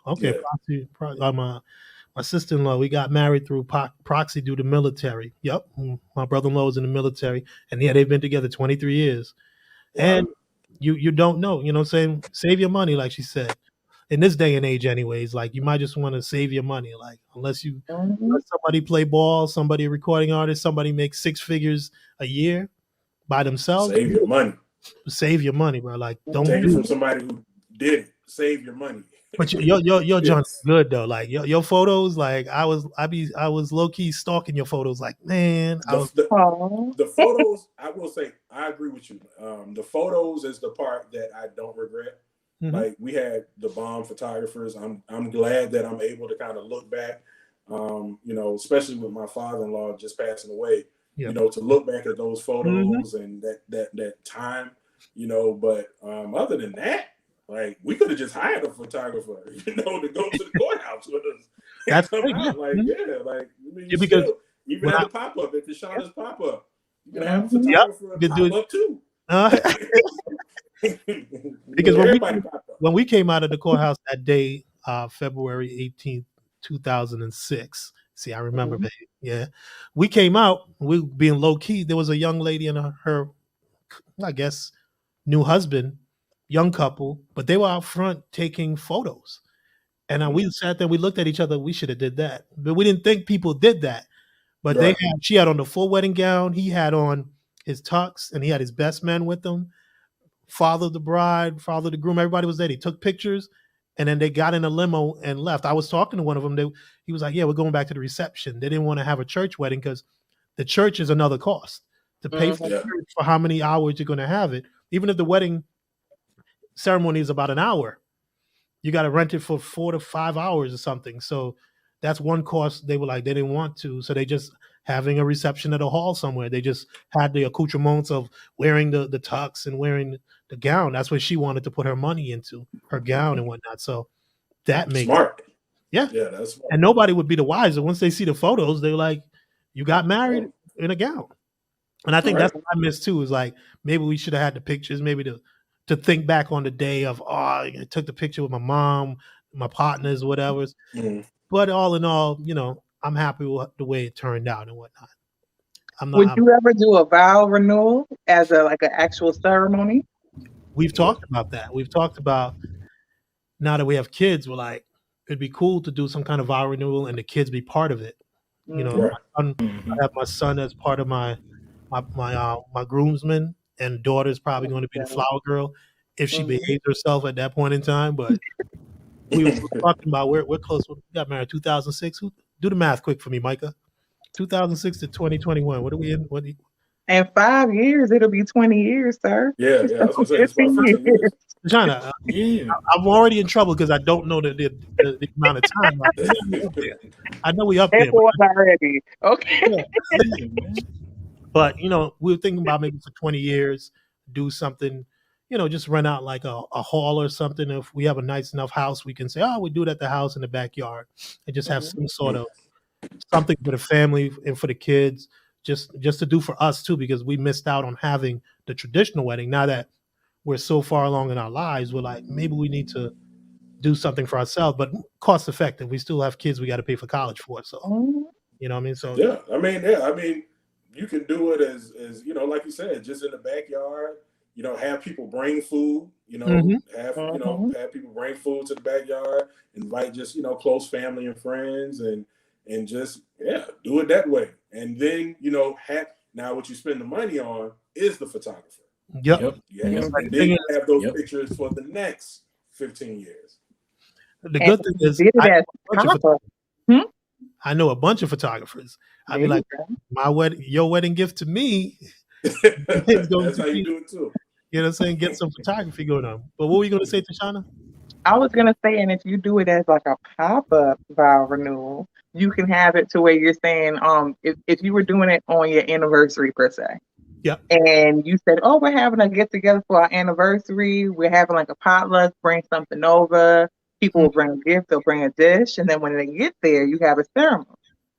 Okay, yeah. My sister-in-law, we got married through proxy due to military. Yep, my brother-in-law was in the military, and yeah, they've been together 23 years. Wow. And you don't know, you know what I'm saying? Save your money, like she said. In this day and age, anyways, like, you might just want to save your money, like, unless somebody play ball, somebody a recording artist, somebody makes 6 figures a year by themselves. Save your money. Save your money, bro. Like, don't take it from somebody who did it. Save your money. But your John's good though. Like, your photos, like, I was low key stalking your photos. Like, man, the photos. I will say, I agree with you. The photos is the part that I don't regret. Like, we had the bomb photographers. I'm glad that I'm able to kind of look back. Especially with my father-in-law just passing away. To look back at those photos and that time. But other than that. Like, we could have just hired a photographer, to go to the courthouse with us. That's come out. Like, because even at the pop-up, at Tashana's pop-up, you can have a photographer pop-up too. Because when we came out of the courthouse that day, February 18th, 2006. See, I remember, baby. Yeah. We came out, we being low-key. There was a young lady and her, I guess, new husband, young couple, but they were out front taking photos. And we sat there, we looked at each other, we should have did that. But we didn't think people did that. But she had on the full wedding gown, he had on his tux, and he had his best man with him. Father of the bride, father of the groom, everybody was there. They took pictures, and then they got in a limo and left. I was talking to one of them. He was like, yeah, we're going back to the reception. They didn't want to have a church wedding because the church is another cost. To pay for the church for how many hours you're going to have it. Even if the wedding ceremony is about an hour, you got to rent it for 4 to 5 hours or something. So that's one cost. They were like, they didn't want to. So they just having a reception at a hall somewhere. They just had the accoutrements of wearing the tux and wearing the gown. That's what she wanted to put her money into, her gown and whatnot. So that makes smart. Yeah, that's smart. And nobody would be the wiser. Once they see the photos, they're like, you got married in a gown. And I think that's what I miss too, is like, maybe we should have had the pictures, maybe to think back on the day of, I took the picture with my mom, my partners, whatever. But all in all, I'm happy with the way it turned out and whatnot. Would you ever do a vow renewal as an actual ceremony? We've talked about that. We've talked about, now that we have kids, we're like, it'd be cool to do some kind of vow renewal and the kids be part of it. You know, I have my son as part of my groomsmen, and daughter's probably going to be the flower girl if she behaves herself at that point in time. But we were talking about we're close. We got married 2006. Do the math quick for me, Micah. 2006 to 2021. What are we in? In 5 years, it'll be 20 years, sir. Yeah. I was gonna say it's about 15 years. Tashana, I'm already in trouble because I don't know the amount of time. I know we up there. Already. Okay. Yeah. But we were thinking about maybe for 20 years, do something, just rent out like a hall or something. If we have a nice enough house, we can say, oh, we do it at the house in the backyard, and just have some sort of something for the family and for the kids, just to do for us too, because we missed out on having the traditional wedding. Now that we're so far along in our lives, we're like, maybe we need to do something for ourselves, but cost effective. We still have kids we got to pay for college for. So, you know what I mean? So I mean, you can do it as like you said, just in the backyard. Have people bring food. Have people bring food to the backyard. Invite just close family and friends, and just do it that way. And then now what you spend the money on is the photographer. Yep. And then you have those pictures for the next 15 years. The good thing is, I know a bunch of photographers. I'd be like, your wedding gift to me. That's how you do it too. You know what I'm saying? Get some photography going on. But what were you going to say, Tashana? I was going to say, and if you do it as like a pop-up vow renewal, you can have it to where you're saying, if you were doing it on your anniversary per se. Yeah. And you said, oh, we're having a get together for our anniversary. We're having like a potluck, bring something over. People will bring a gift, they'll bring a dish. And then when they get there, you have a ceremony.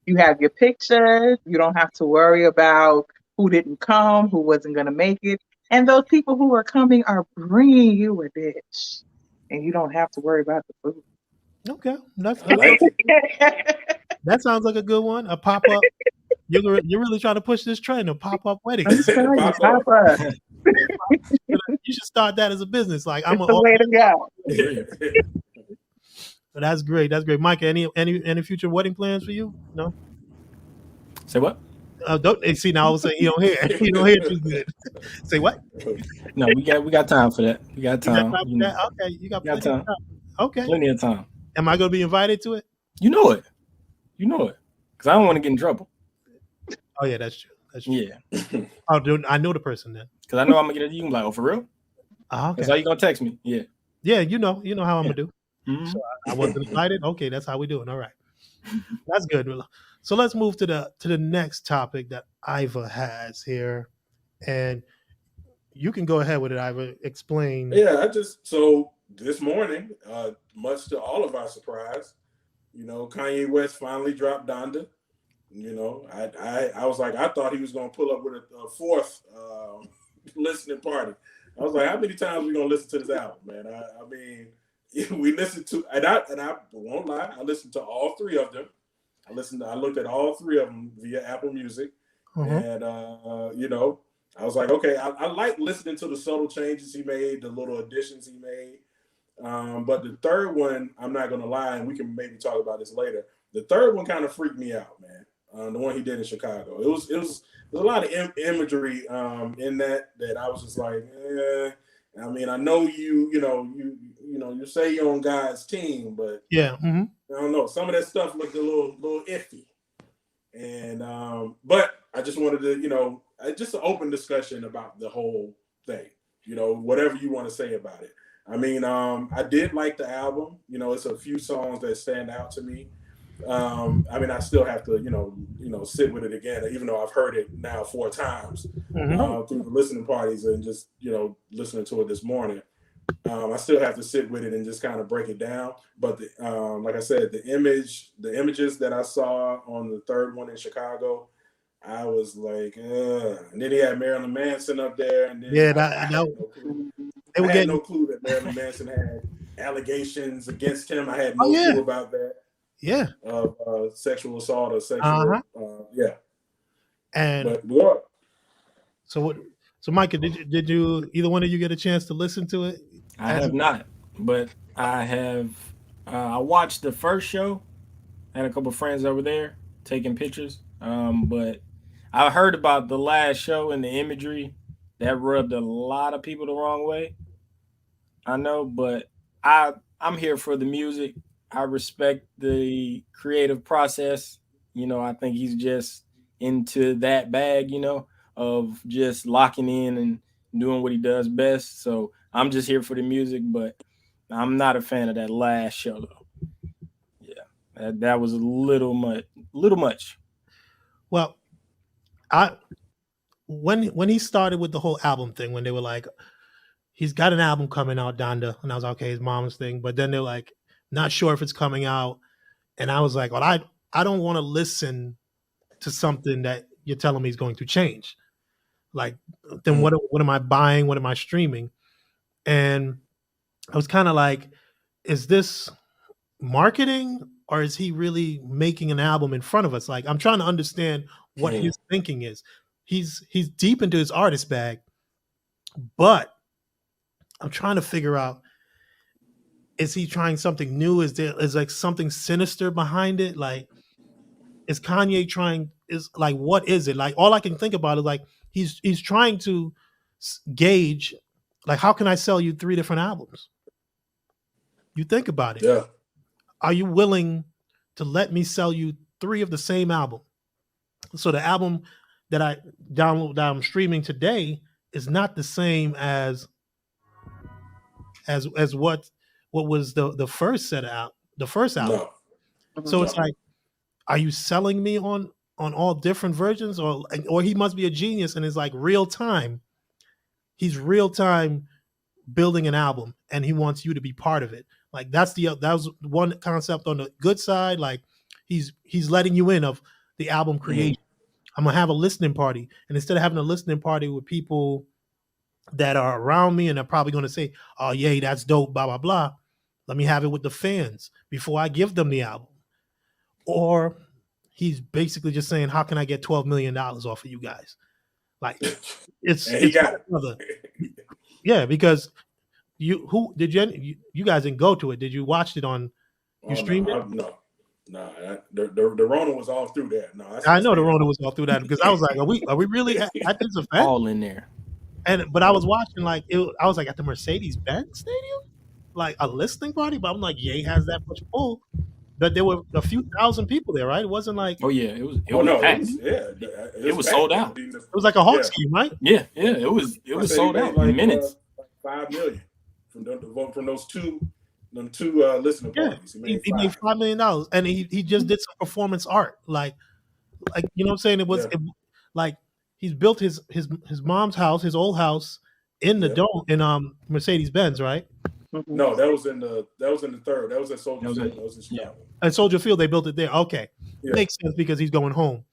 You have your pictures. You don't have to worry about who didn't come, who wasn't going to make it. And those people who are coming are bringing you a dish. And you don't have to worry about the food. Okay. That sounds like a good one. A pop-up. You're really trying to push this trend of pop-up weddings. Pop-up. You should start that as a business. Like, I'm the way to go. But that's great. That's great. Mike, any future wedding plans for you? No? Say what? Don't see now. I was saying you don't hear. You don't hear too good. Say what? No, we got time for that. We got time. Okay, you got plenty of time. Okay, plenty of time. Am I going to be invited to it? You know it, because I don't want to get in trouble. Oh yeah, that's true. Yeah. I know the person then. Because I know I'm gonna get it. You can be like, oh, for real? Okay. That's how you gonna text me. Yeah. Yeah, you know how I'm gonna do. Mm-hmm. So I wasn't invited. Okay, that's how we doing. All right, that's good. So let's move to the next topic that Iva has here, and you can go ahead with it, Iva. Explain. Yeah, so this morning, much to all of our surprise, Kanye West finally dropped Donda. I was like, I thought he was gonna pull up with a fourth listening party. I was like, how many times are we gonna listen to this album, man? I mean, we listened to, and I won't lie, I listened to all three of them. I looked at all three of them via Apple Music, and I was like, okay, I like listening to the subtle changes he made, the little additions he made. But the third one, I'm not gonna lie, and we can maybe talk about this later. The third one kind of freaked me out, man. The one he did in Chicago. It was a lot of imagery in that I was just like, I mean, I know you say you're on God's team, but yeah, I don't know. Some of that stuff looked a little iffy, and but I just wanted to, just an open discussion about the whole thing. Whatever you want to say about it. I mean, I did like the album. It's a few songs that stand out to me. I mean, I still have to, sit with it again, even though I've heard it now 4 times through the listening parties and just, listening to it this morning. I still have to sit with it and just kind of break it down. But like I said, the images that I saw on the third one in Chicago, I was like, and then he had Marilyn Manson up there, and then I had no clue that Marilyn Manson had allegations against him. I had no clue about that. Yeah. Of sexual assault or sexual. And but so Micah, did you either one of you get a chance to listen to it? I have not, but I have. I watched the first show. I had a couple of friends over there taking pictures. But I heard about the last show and the imagery that rubbed a lot of people the wrong way. I know, but I'm here for the music. I respect the creative process. I think he's just into that bag, of just locking in and doing what he does best. So I'm just here for the music, but I'm not a fan of that last show though. Yeah, that was a little much. Well, when he started with the whole album thing, when they were like, he's got an album coming out, Donda, and I was like, okay, his mom's thing, but then they're like, not sure if it's coming out, and I was like, well, I don't want to listen to something that you're telling me is going to change. Like, then what am I buying? What am I streaming? And I was kind of like, is this marketing or is he really making an album in front of us? Like, I'm trying to understand what his thinking is. He's deep into his artist bag, but I'm trying to figure out, is he trying something new? Is like something sinister behind it? Like, is Kanye trying, is like, what is it? Like, all I can think about is like, he's trying to gauge, like, how can I sell you 3 different albums? You think about it. Yeah. Are you willing to let me sell you 3 of the same album? So the album that I download, that I'm streaming today, is not the same as what was the first set out, the first album. No. So it's like, are you selling me on all different versions, or he must be a genius and is like real time. He's real time building an album and he wants you to be part of it. Like that was one concept on the good side. Like he's letting you in of the album creation. I'm gonna have a listening party, and instead of having a listening party with people that are around me and they're probably going to say, oh yay, that's dope, blah blah blah, let me have it with the fans before I give them the album. Or he's basically just saying, how can I get $12 million off of you guys? Like he got it. Yeah, because you guys didn't go to it. Did you watch it on you streamed it? No. The Rona was all through that. No, I know the Rona was all through that, because I was like, are we really at this event? All in there. But I was watching, like, I was like, at the Mercedes-Benz Stadium, like a listening party. But I'm like, Ye has that much pull. But there were a few thousand people there, right? It wasn't like, oh yeah, it was it was sold out. It was like a Hawks game, right? Yeah, it was sold out in minutes. Like $5 million from those two listening parties. He made $5 million, and he just did some performance art, like you know what I'm saying? It was like he's built his mom's house, his old house, in the dome in Mercedes-Benz, right? No, that was in the third. That was at Soldier Field. That was in Chicago. At Soldier Field, they built it there. Okay, makes sense because he's going home.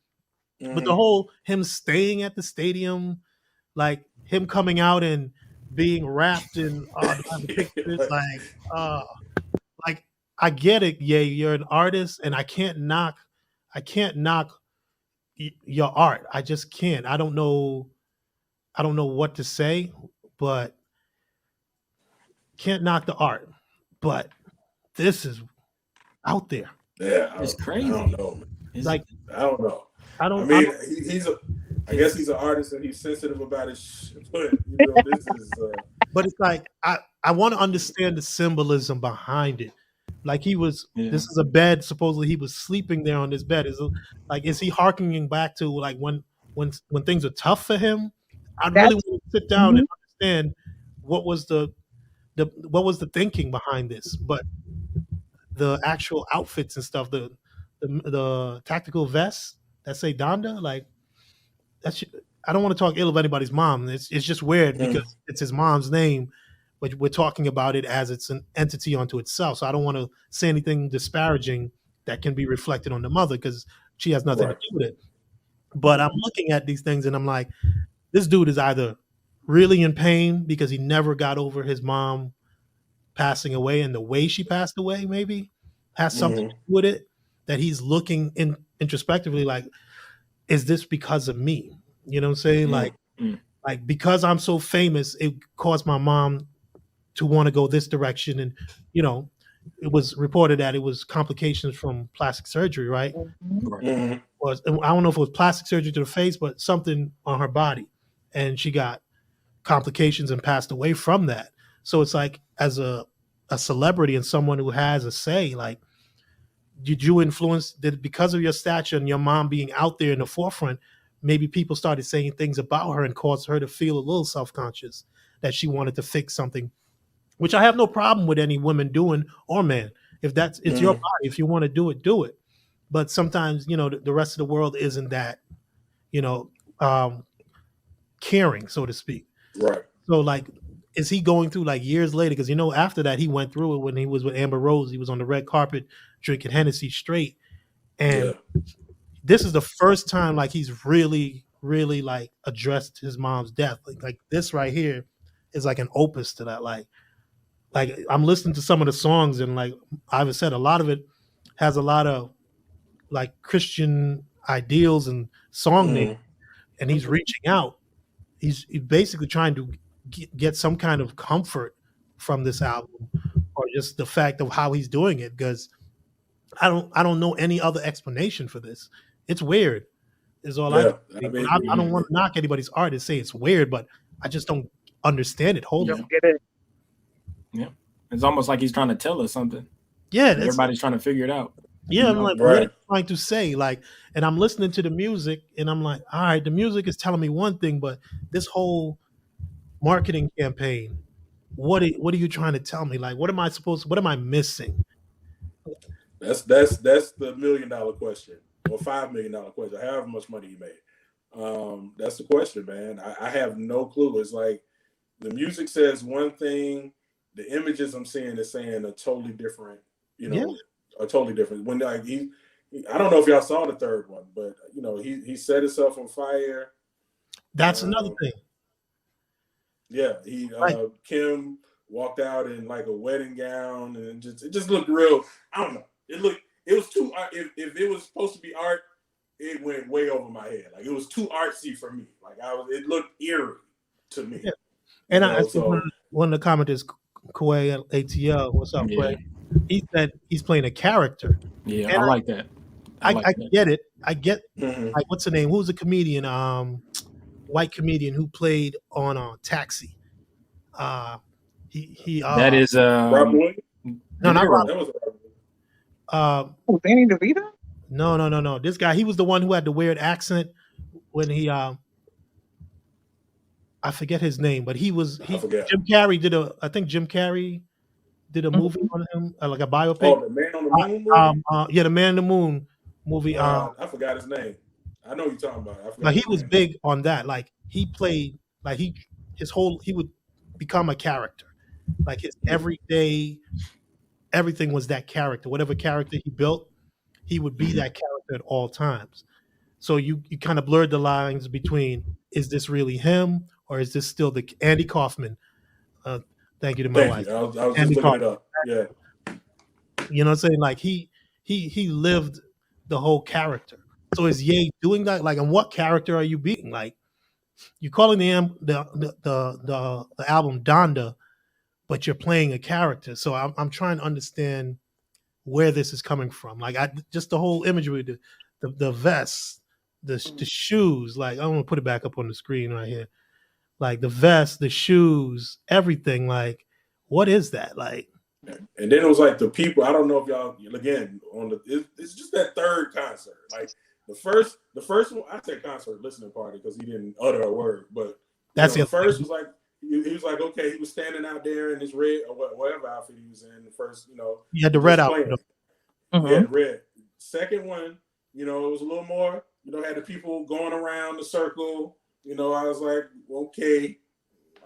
But the whole him staying at the stadium, like him coming out and being wrapped in the pictures, like I get it. Yeah, you're an artist, and I can't knock your art. I just can't. I don't know what to say, but can't knock the art. But this is out there. Yeah, it's crazy. I don't know, man. Like, I don't know. I guess he's an artist and he's sensitive about his shit, but this is. But it's like I want to understand the symbolism behind it. Like this is a bed. Supposedly he was sleeping there on this bed. Is he harkening back to like when things are tough for him? I'd really want to sit down and understand what was the thinking behind this. But the actual outfits and stuff, the tactical vests that say Donda, like that's. I don't want to talk ill of anybody's mom. It's just weird because it's his mom's name, but we're talking about it as it's an entity unto itself. So I don't want to say anything disparaging that can be reflected on the mother because she has nothing to do with it. But I'm looking at these things and I'm like, this dude is either really in pain because he never got over his mom passing away, and the way she passed away maybe has something to do with it, that he's looking introspectively like, is this because of me? You know what I'm saying? Like because I'm so famous, it caused my mom to want to go this direction. And, it was reported that it was complications from plastic surgery, right? or I don't know if it was plastic surgery to the face, but something on her body, and she got complications and passed away from that. So it's like, as a celebrity and someone who has a say, like, did you influence, did, because of your stature and your mom being out there in the forefront, maybe people started saying things about her and caused her to feel a little self-conscious that she wanted to fix something, which I have no problem with any woman doing, or man. If that's, it's your body. If you want to do it, do it. But sometimes, the rest of the world isn't that, caring, so to speak. Right. So, like, is he going through, like, years later? Because, after that, he went through it when he was with Amber Rose. He was on the red carpet drinking Hennessy straight. And this is the first time, like, he's really, really, like, addressed his mom's death. Like this right here is like an opus to that. Like I'm listening to some of the songs, and like Iva said, a lot of it has a lot of like Christian ideals and song names, and he's reaching out. He's basically trying to get some kind of comfort from this album, or just the fact of how he's doing it. Because I don't know any other explanation for this. It's weird. Is all I don't want to knock anybody's art and say it's weird, but I just don't understand it wholly. Don't get it. Yeah, it's almost like he's trying to tell us something. Yeah, everybody's trying to figure it out. Yeah, I'm like, what are you trying to say? Like, and I'm listening to the music, and I'm like, all right, the music is telling me one thing, but this whole marketing campaign, what are you trying to tell me? Like, what am I missing? That's the $1 million question, or $5 million question, however much money you made. That's the question, man. I have no clue. It's like the music says one thing, the images I'm seeing is saying a totally different, a totally different. When like I don't know if y'all saw the third one, but he set himself on fire. That's another thing. Yeah, Kim walked out in like a wedding gown, and it just looked real. I don't know. It was too. If it was supposed to be art, it went way over my head. Like, it was too artsy for me. Like, it looked eerie to me. Yeah. And I see one of the commenters, Kawhi ATL, what's up, Kawhi? He said he's playing a character. Yeah, and I like that. I get it. I get like, what's the name? Who's the comedian? White comedian who played on Taxi. He that is Rob Williams? No, not Rob. That was Danny DeVito? No. This guy, he was the one who had the weird accent when he I forget his name, but Jim Carrey Jim Carrey did a movie on him, like a biopic. Oh, the Man on the Moon movie? Yeah, the Man on the Moon movie. I forgot his name. I know you're talking about. Like, he was big on that. Like, he played, like, he would become a character. Like, his everyday, everything was that character. Whatever character he built, he would be that character at all times. So you kind of blurred the lines between, is this really him, or is this still the Andy Kaufman? Thank you to my wife. I was just looking it up. Yeah. You know what I'm saying? Like, he lived the whole character. So is Ye doing that? Like, and what character are you being? Like, you're calling the album Donda, but you're playing a character. So I'm trying to understand where this is coming from. Like, just the whole imagery, the vest, the shoes. Like, I want to put it back up on the screen right here. Like, the vest, the shoes, everything. Like, what is that? Like, and then it was like the people. I don't know if y'all, again, it's just that third concert. Like, the first one, I said concert listening party because he didn't utter a word. But that's the first was like, he was like, okay, he was standing out there in his red or whatever outfit he was in. The first, he had the red outfit. Yeah, red. Second one, it was a little more. Had the people going around the circle. I was like, okay,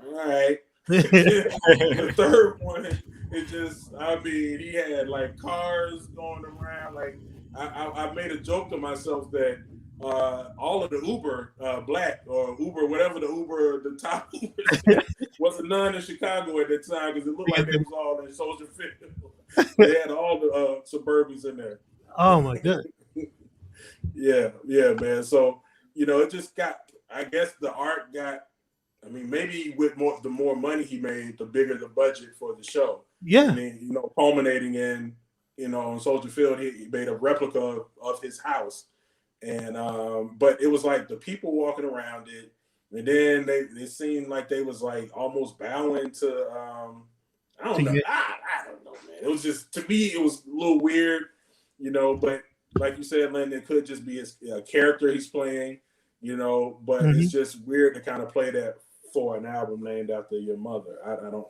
all right. The third one, he had like cars going around. Like, I made a joke to myself that all of the Uber Black or Uber, whatever the top Uber wasn't none in Chicago at that time, because it looked like they was all in Soldier Field. They had all the Suburbans in there. Oh my god. Yeah, man. So it just got. I guess the art got. I mean, maybe with the more money he made, the bigger the budget for the show. Yeah. I mean, culminating in, on Soldier Field, he made a replica of his house. And but it was like the people walking around it, and then they seemed like they was like almost bowing to I don't know. I don't know, man. It was just, to me, it was a little weird, but like you said, Lynn, it could just be a character he's playing, but it's just weird to kind of play that for an album named after your mother. I don't,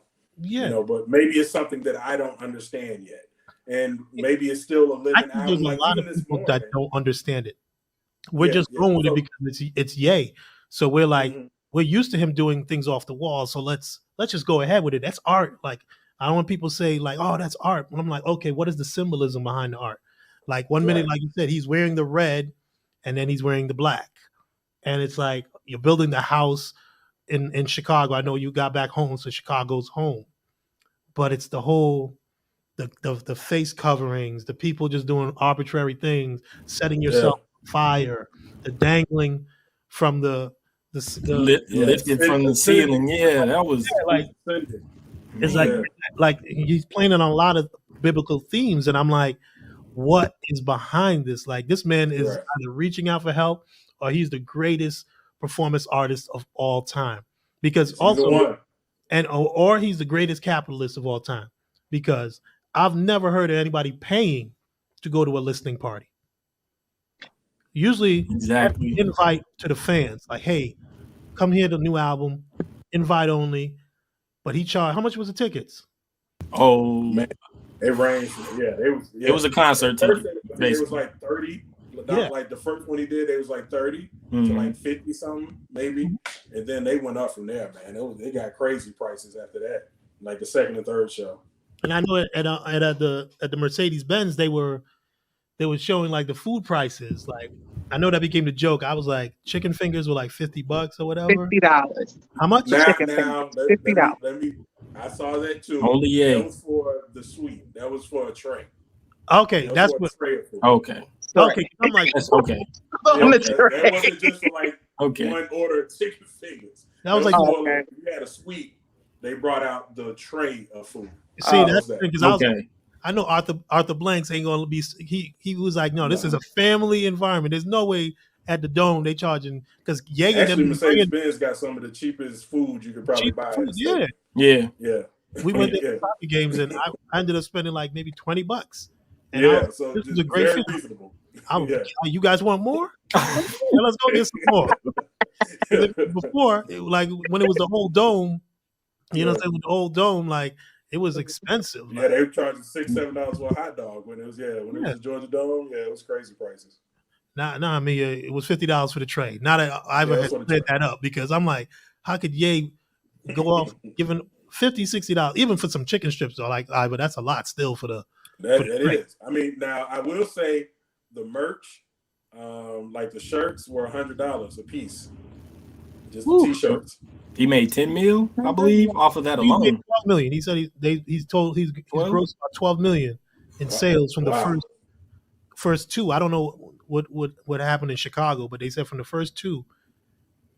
but maybe it's something that I don't understand yet. And maybe it's still a living album. There's a lot of people that don't understand it. We're just going with it because it's Ye. So we're like, we're used to him doing things off the wall. So let's just go ahead with it. That's art. Like, I don't want people to say like, oh, that's art. But I'm like, okay, what is the symbolism behind the art? Like one minute, like you said, he's wearing the red and then he's wearing the black. And it's like, you're building the house in Chicago. I know you got back home, so Chicago's home. But it's the whole, the face coverings, the people just doing arbitrary things, setting yourself on fire, the dangling from the lifted from the ceiling. Yeah, that was like, it's like he's playing on a lot of biblical themes, and I'm like, what is behind this? Like, this man is either reaching out for help or he's the greatest performance artist of all time. Because also, or he's the greatest capitalist of all time. Because I've never heard of anybody paying to go to a listening party. Usually, invite to the fans, like, hey, come hear the new album, invite only. But he charged, how much was the tickets? Oh, man. It ranged. It was a concert ticket. It was like 30. Like the first one he did, it was like 30 to like 50 something, maybe. And then they went up from there, man. They got crazy prices after that, like the second and third show. And I know at the Mercedes-Benz, they were showing like the food prices. Like, I know that became the joke. I was like, chicken fingers were like $50 or whatever. $50. How much? Now, $50. I saw that too. Only that was for the suite. That was for a tray. Okay, that's what. Okay. Okay, I'm like, that's okay. That wasn't just for like one order of chicken fingers. That was like, if you had a suite, they brought out the tray of food. See, that's because I know Arthur Blanks ain't gonna be. He was like, no, this is a family environment. There's no way at the Dome they charging, because actually Mercedes-Benz got some of the cheapest food you could probably buy. Yeah. We went to soccer games and I ended up spending like maybe $20. And so this was a great very reasonable. You guys want more? Let's go get some more. Before, like when it was the whole Dome, you know what I'm saying? With the whole Dome, like it was expensive. Yeah, they were charging $6-7 for a hot dog when it was it was the Georgia Dome. Yeah, it was crazy prices. I mean, it was $50 for the tray. Now that Iva had set that up, because I'm like, how could Ye go off giving $50-$60 even for some chicken strips? Or like Iva, that's a lot still for the. That is. I mean, now I will say the merch, like the shirts, were $100 a piece. Just the t-shirts. He made $10 million, I believe, off of that alone. He made $12 million. He said he's grossed about $12 million in sales from the first two. I don't know what happened in Chicago, but they said from the first two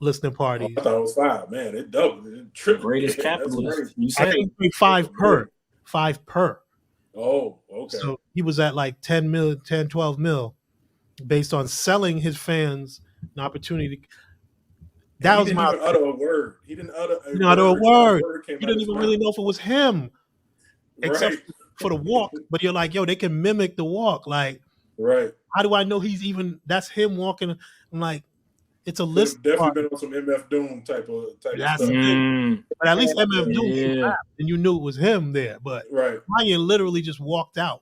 listening parties. I thought it was 5. Man, it doubled. It tripled. Greatest capitalist. You said I think he paid 5 per. Oh, okay. So he was at like 10, 12 mil based on selling his fans an opportunity. That was my utter a word. He didn't utter a word. He didn't even really know if it was him, except for the walk. But you're like, yo, they can mimic the walk. Like, how do I know that's him walking? I'm like, it's a list. Definitely been on some MF Doom type of stuff. But at least MF Doom, and you knew it was him there. But Kanye literally just walked out,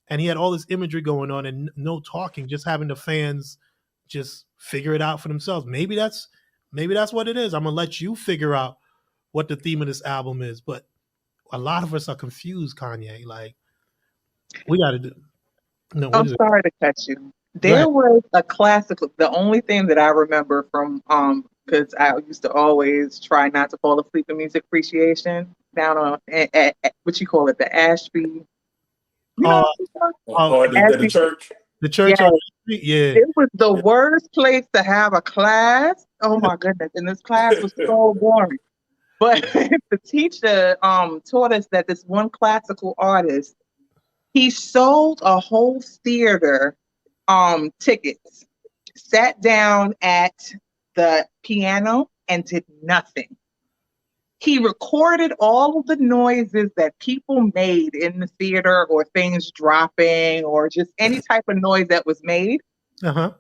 and he had all this imagery going on and no talking, just having the fans just figure it out for themselves. Maybe that's what it is. I'm gonna let you figure out what the theme of this album is. But a lot of us are confused, Kanye. Like, we got to do. No, I'm sorry to cut you. There was a classical. The only thing that I remember from because I used to always try not to fall asleep in music appreciation down on at what you call it, the Ashby. The church. The church. Yeah. It was the worst place to have a class. Oh my goodness! And this class was so boring. But the teacher taught us that this one classical artist, he sold a whole theater tickets sat down at the piano and did nothing. He recorded all of the noises that people made in the theater, or things dropping, or just any type of noise that was made. Uh-huh.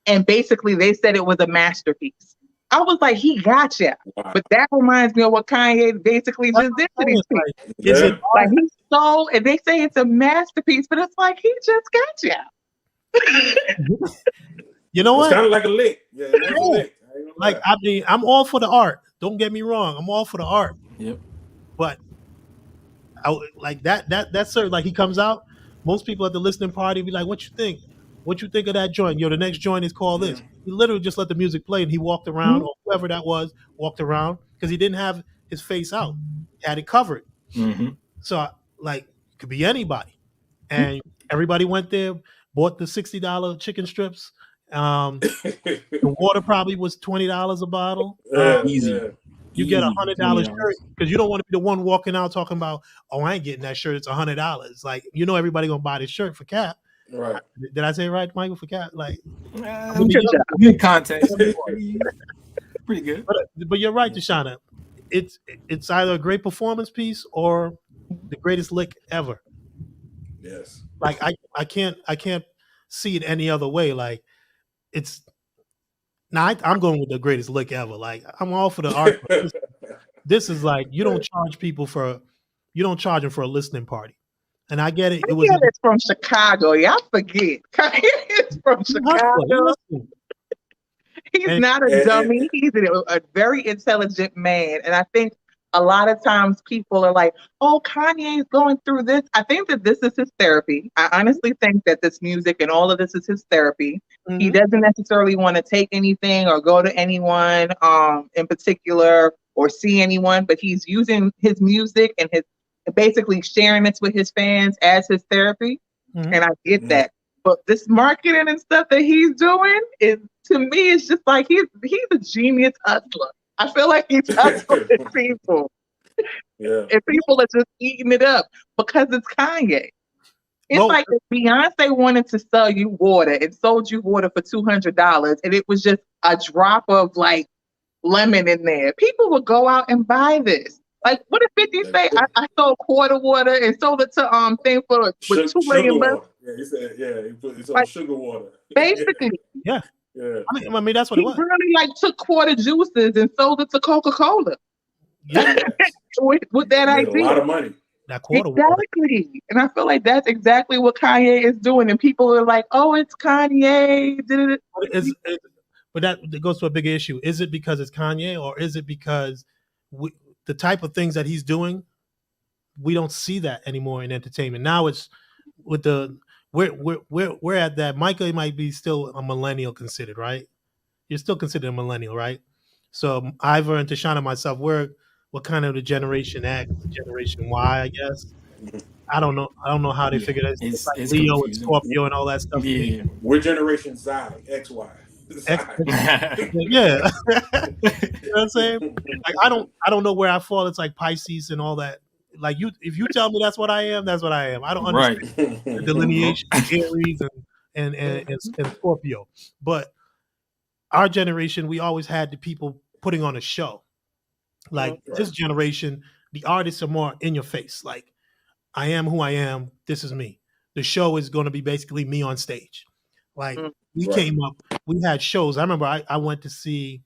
And basically they said it was a masterpiece. I was like, he got you. Wow. But that reminds me of what Kanye basically just did to these people. Is it like he stole, and they say it's a masterpiece, but it's like he just got you. You know what? It's kind of like a lick. Yeah, it was a lick. Like, I mean, I'm all for the art. Don't get me wrong. I'm all for the art. Yep. But like that's certain. Like, he comes out, most people at the listening party be like, "What you think? What you think of that joint? Yo, the next joint is called this." He literally just let the music play, and he walked around, or whoever that was, walked around, because he didn't have his face out. He had it covered. So, like, it could be anybody. And everybody went there, bought the $60 chicken strips. The water probably was $20 a bottle. Easy. You get $100 shirt, because you don't want to be the one walking out talking about, "Oh, I ain't getting that shirt. It's $100." Like, you know, everybody gonna buy this shirt for cap. Right. Did I say it right, Michael? For cap? Like, good context. Pretty good. But you're right, Tashana. It's either a great performance piece or the greatest lick ever. Yes. Like, I can't see it any other way. Like, it's now I'm going with the greatest lick ever. Like, I'm all for the art. This is like, you don't charge them for a listening party. And I get it. It's from Chicago. Y'all forget. It's from Chicago. He's not a dummy. He's a very intelligent man. And I think a lot of times people are like, "Oh, Kanye's going through this." I think that this is his therapy. I honestly think that this music and all of this is his therapy. He doesn't necessarily want to take anything or go to anyone in particular or see anyone, but he's using his music and basically sharing this with his fans as his therapy. And I get that. But this marketing and stuff that he's doing is, to me, it's just like he's a genius hustler. I feel like he's hustling people. Yeah. And people are just eating it up because it's Kanye. It's like if Beyonce wanted to sell you water and sold you water for $200, and it was just a drop of like lemon in there, people would go out and buy this. Like, what if 50 say, I sold quarter water and sold it to thing for with $2 million? Yeah, he said, he sold sugar water. Basically. Yeah. I mean, that's what it was. He really like took quarter juices and sold it to Coca-Cola. Yeah. with that idea. A lot of money. That quarter exactly. Water. And I feel like that's exactly what Kanye is doing. And people are like, "Oh, it's Kanye." But that goes to a bigger issue. Is it because it's Kanye, or is it because the type of things that he's doing, we don't see that anymore in entertainment? Now it's with we're at that. Michael might be still a millennial considered, right? You're still considered a millennial, right? So Iva and Tashana and myself, we're kind of the Generation X, Generation Y, I guess. I don't know how they figure that. It's like Leo confusing. And Scorpio and all that stuff. Yeah. We're Generation Z, XY. Yeah. You know what I'm saying? Like, I don't know where I fall. It's like Pisces and all that. Like, if you tell me that's what I am, that's what I am. I don't understand the delineation of Aries and Scorpio. But our generation, we always had the people putting on a show. Like this generation, the artists are more in your face. Like, I am who I am. This is me. The show is going to be basically me on stage. Like, we came up, we had shows. I remember I went to see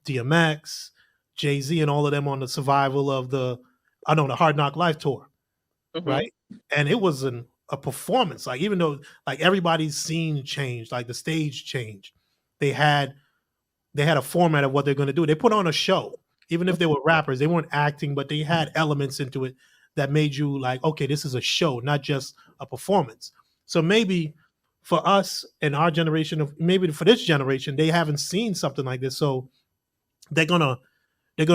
DMX, Jay-Z, and all of them on the Survival of the Hard Knock Life tour, right? And it was a performance. Like, even though like everybody's scene changed, like the stage changed, they had a format of what they're going to do. They put on a show. Even if they were rappers, they weren't acting, but they had elements into it that made you like, okay, this is a show, not just a performance. So maybe for us and our generation, maybe for this generation, they haven't seen something like this. So they're gonna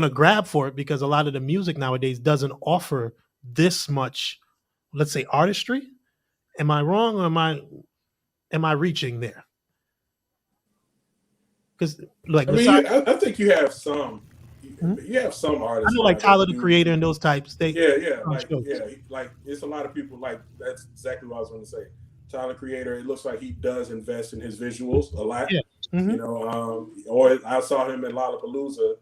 grab for it because a lot of the music nowadays doesn't offer this much, let's say, artistry. Am I wrong, or am I reaching there? Because like, I think you have some. You have some artists. I know, like Tyler the Creator and those types. Like it's a lot of people. Like, that's exactly what I was going to say. Tyler Creator, it looks like he does invest in his visuals a lot. You know, or I saw him at Lollapalooza.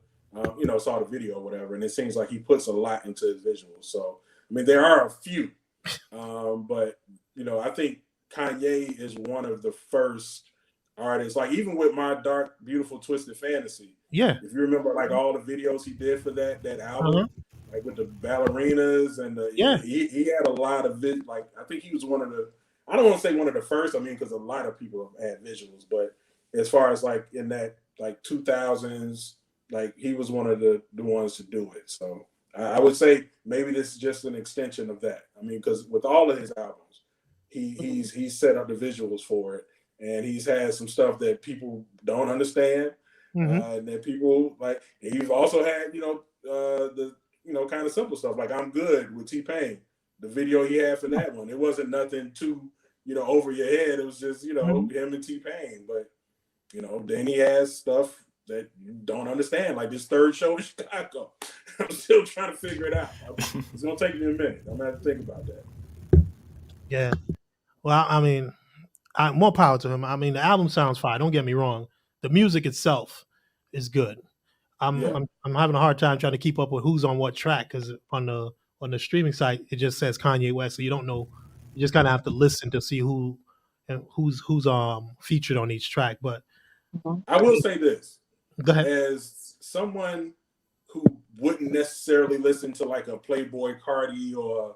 You know, saw the video or whatever, and it seems like he puts a lot into his visuals. So, I mean, there are a few, but you know, I think Kanye is one of the first artists. Like even with My Dark, Beautiful, Twisted Fantasy. Yeah. If you remember, like all the videos he did for that album, like with the ballerinas and the he had a lot of like I think he was one of the. I don't want to say one of the first. I mean, because a lot of people have had visuals, but as far as like in that like 2000s. Like he was one of the ones to do it. So I would say maybe this is just an extension of that. I mean, because with all of his albums, he's set up the visuals for it, and he's had some stuff that people don't understand, and that people like. He's also had the kind of simple stuff like I'm Good with T-Pain. The video he had for that one, it wasn't nothing too over your head. It was just him and T-Pain. But then he has stuff that you don't understand, like this third show in Chicago. I'm still trying to figure it out. It's gonna take me a minute. I'm gonna have to think about that. Yeah. Well, I mean, more power to him. I mean, the album sounds fine. Don't get me wrong. The music itself is good. I'm having a hard time trying to keep up with who's on what track because on the streaming site it just says Kanye West, so you don't know. You just kind of have to listen to see who's featured on each track. But I will say this. Go ahead. As someone who wouldn't necessarily listen to like a Playboy Cardi or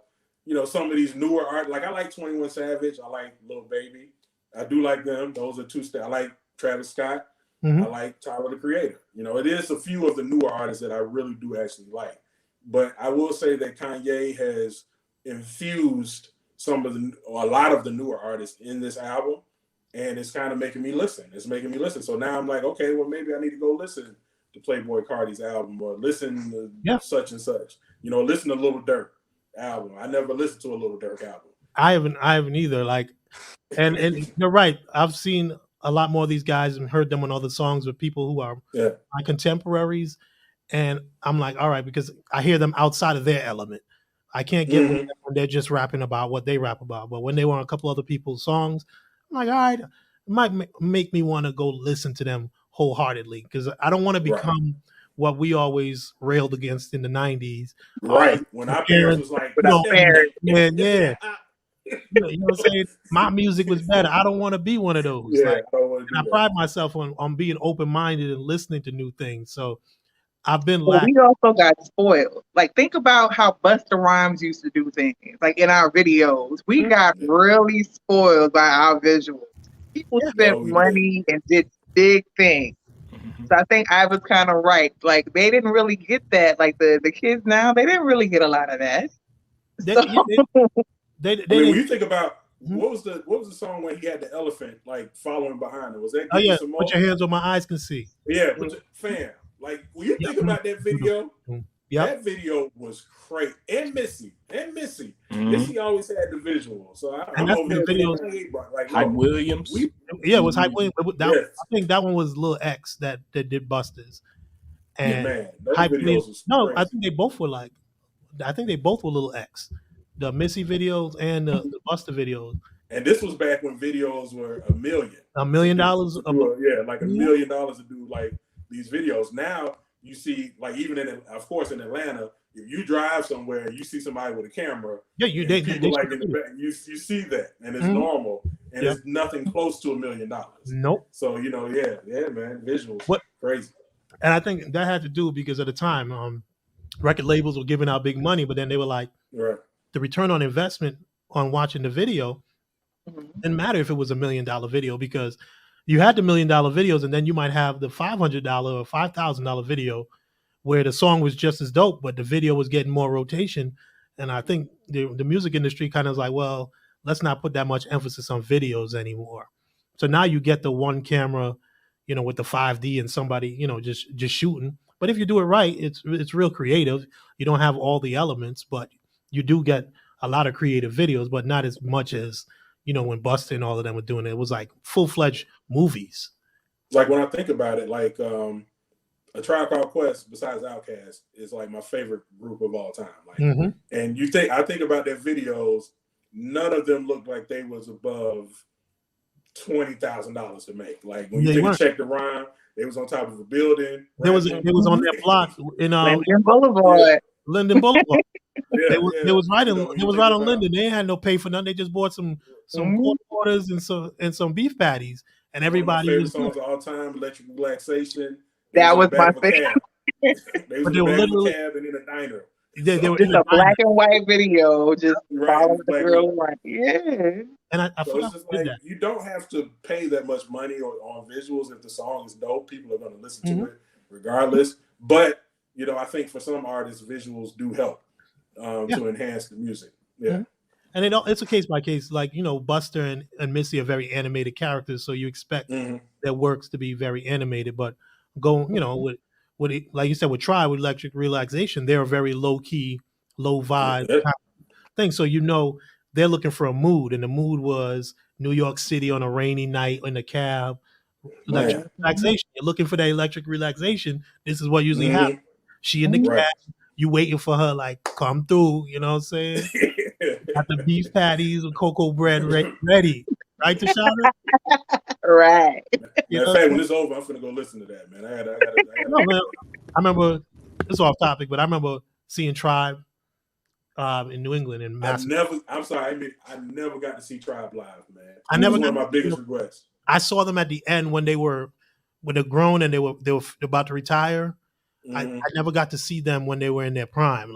some of these newer art, like I like 21 Savage, I like Lil Baby, I do like them. Those are two. I like Travis Scott. I like Tyler the Creator. It is a few of the newer artists that I really do actually like. But I will say that Kanye has infused a lot of the newer artists in this album. And it's kind of making me listen. So now I'm like, okay, well, maybe I need to go listen to Playboy Cardi's album or listen to such and such. Listen to Lil Durk album. I never listened to a Lil Durk album. I haven't either. Like, and you're right. I've seen a lot more of these guys and heard them on other songs with people who are my contemporaries. And I'm like, all right, because I hear them outside of their element. I can't get with them when they're just rapping about what they rap about. But when they were on a couple other people's songs, I'm like, all right, it might make me want to go listen to them wholeheartedly because I don't want to become what we always railed against in the 90s. Right. When our parents was like, yeah. You know what I'm saying? My music was better. I don't want to be one of those. Yeah, I pride myself on being open-minded and listening to new things. So I've been we also got spoiled. Like, think about how Busta Rhymes used to do things. Like in our videos, we got really spoiled by our visuals. People spent money and did big things. So I think I was kind of right. Like they didn't really get that. Like the kids now, they didn't really get a lot of that. When you think about what was the song when he had the elephant like following behind him? Was that? Put your hands on my eyes can see. Yeah, fam. Like when you think about that video, that video was crazy. And Missy. Missy always had the visual. So I'm over the videos. Like Hype Williams. It was Hype Williams. I think that one was Lil X that did Busters. And those videos was crazy. I think they both were Lil X. The Missy videos and the Buster videos. And this was back when videos were $1 million. $1 million. Like $1 million to do like these videos. Now you see, like even in Atlanta, if you drive somewhere, you see somebody with a camera. Yeah, they in the back, you see that, and it's normal, and it's nothing close to $1 million. Nope. So man, visuals, crazy. And I think that had to do because at the time, record labels were giving out big money, but then they were like, the return on investment on watching the video didn't matter if it was $1 million video because you had the $1 million videos, and then you might have the $500 or $5,000 video where the song was just as dope, but the video was getting more rotation. And I think the music industry kind of was like, well, let's not put that much emphasis on videos anymore. So now you get the one camera, with the 5D and somebody, just shooting. But if you do it right, it's real creative. You don't have all the elements, but you do get a lot of creative videos, but not as much as when Busta and all of them were doing it. It was like full-fledged movies. Like when I think about it, like A Tribe Called Quest, besides Outkast, is like my favorite group of all time. Like, and I think about their videos, none of them looked like they was above $20,000 to make. Like when you think of Check the Rhyme, they was on top of a building. It was on their block in Linden Boulevard. Linden Boulevard. They was right on Linden. They ain't had no pay for nothing. They just bought some quarters and some beef patties, and everybody was songs of all time. Electric Relaxation. That was my favorite. They was in a cab and in a diner. They were just a black and white video, just following the girl around. Yeah. And I so it's just like you don't have to pay that much money on visuals if the song is dope. People are going to listen to it regardless. But I think for some artists, visuals do help to enhance the music. Yeah. And it's a case by case. Like Buster and Missy are very animated characters, so you expect their works to be very animated. But with like you said, with Electric Relaxation, they're a very low key, low vibe kind of thing. So they're looking for a mood, and the mood was New York City on a rainy night in a cab. Electric relaxation. You're looking for that electric relaxation. This is what usually happens. She in the cab, you waiting for her, like, come through, you know what I'm saying? Got the beef patties with cocoa bread ready. Right, Tashana? Right. Matter of fact, when it's over, I'm gonna go listen to that, man. I gotta. I remember, it's off topic, but I remember seeing Tribe in New England and I never got to see Tribe live, man. That was one of my biggest regrets. I saw them at the end when they're grown and they were about to retire. I never got to see them when they were in their prime,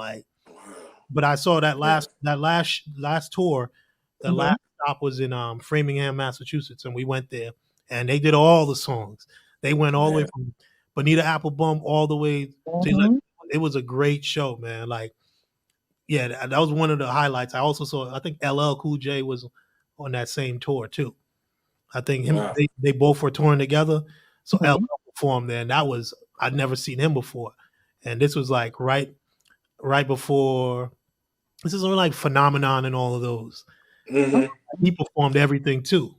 but I saw that last tour. The last stop was in Framingham, Massachusetts, and we went there, and they did all the songs. They went all the way from Bonita Applebum all the way to. It was a great show, man. Like, yeah, that was one of the highlights. I also saw, I think LL Cool J was on that same tour too. I think they both were touring together. So LL performed there, and I'd never seen him before. And this was like right before. This is like Phenomenon and all of those. He performed everything too.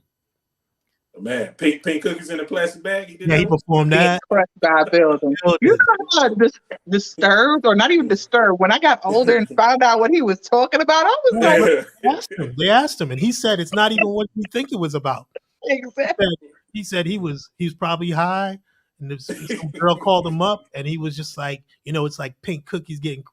Man, pink cookies in a plastic bag. He performed that. Crushed by a building. You know, disturbed, or not even disturbed. When I got older and found out what he was talking about, I was like, they asked him, and he said it's not even what you think it was about. Exactly. He said he was probably high, and some girl called him up, and he was just like, it's like pink cookies getting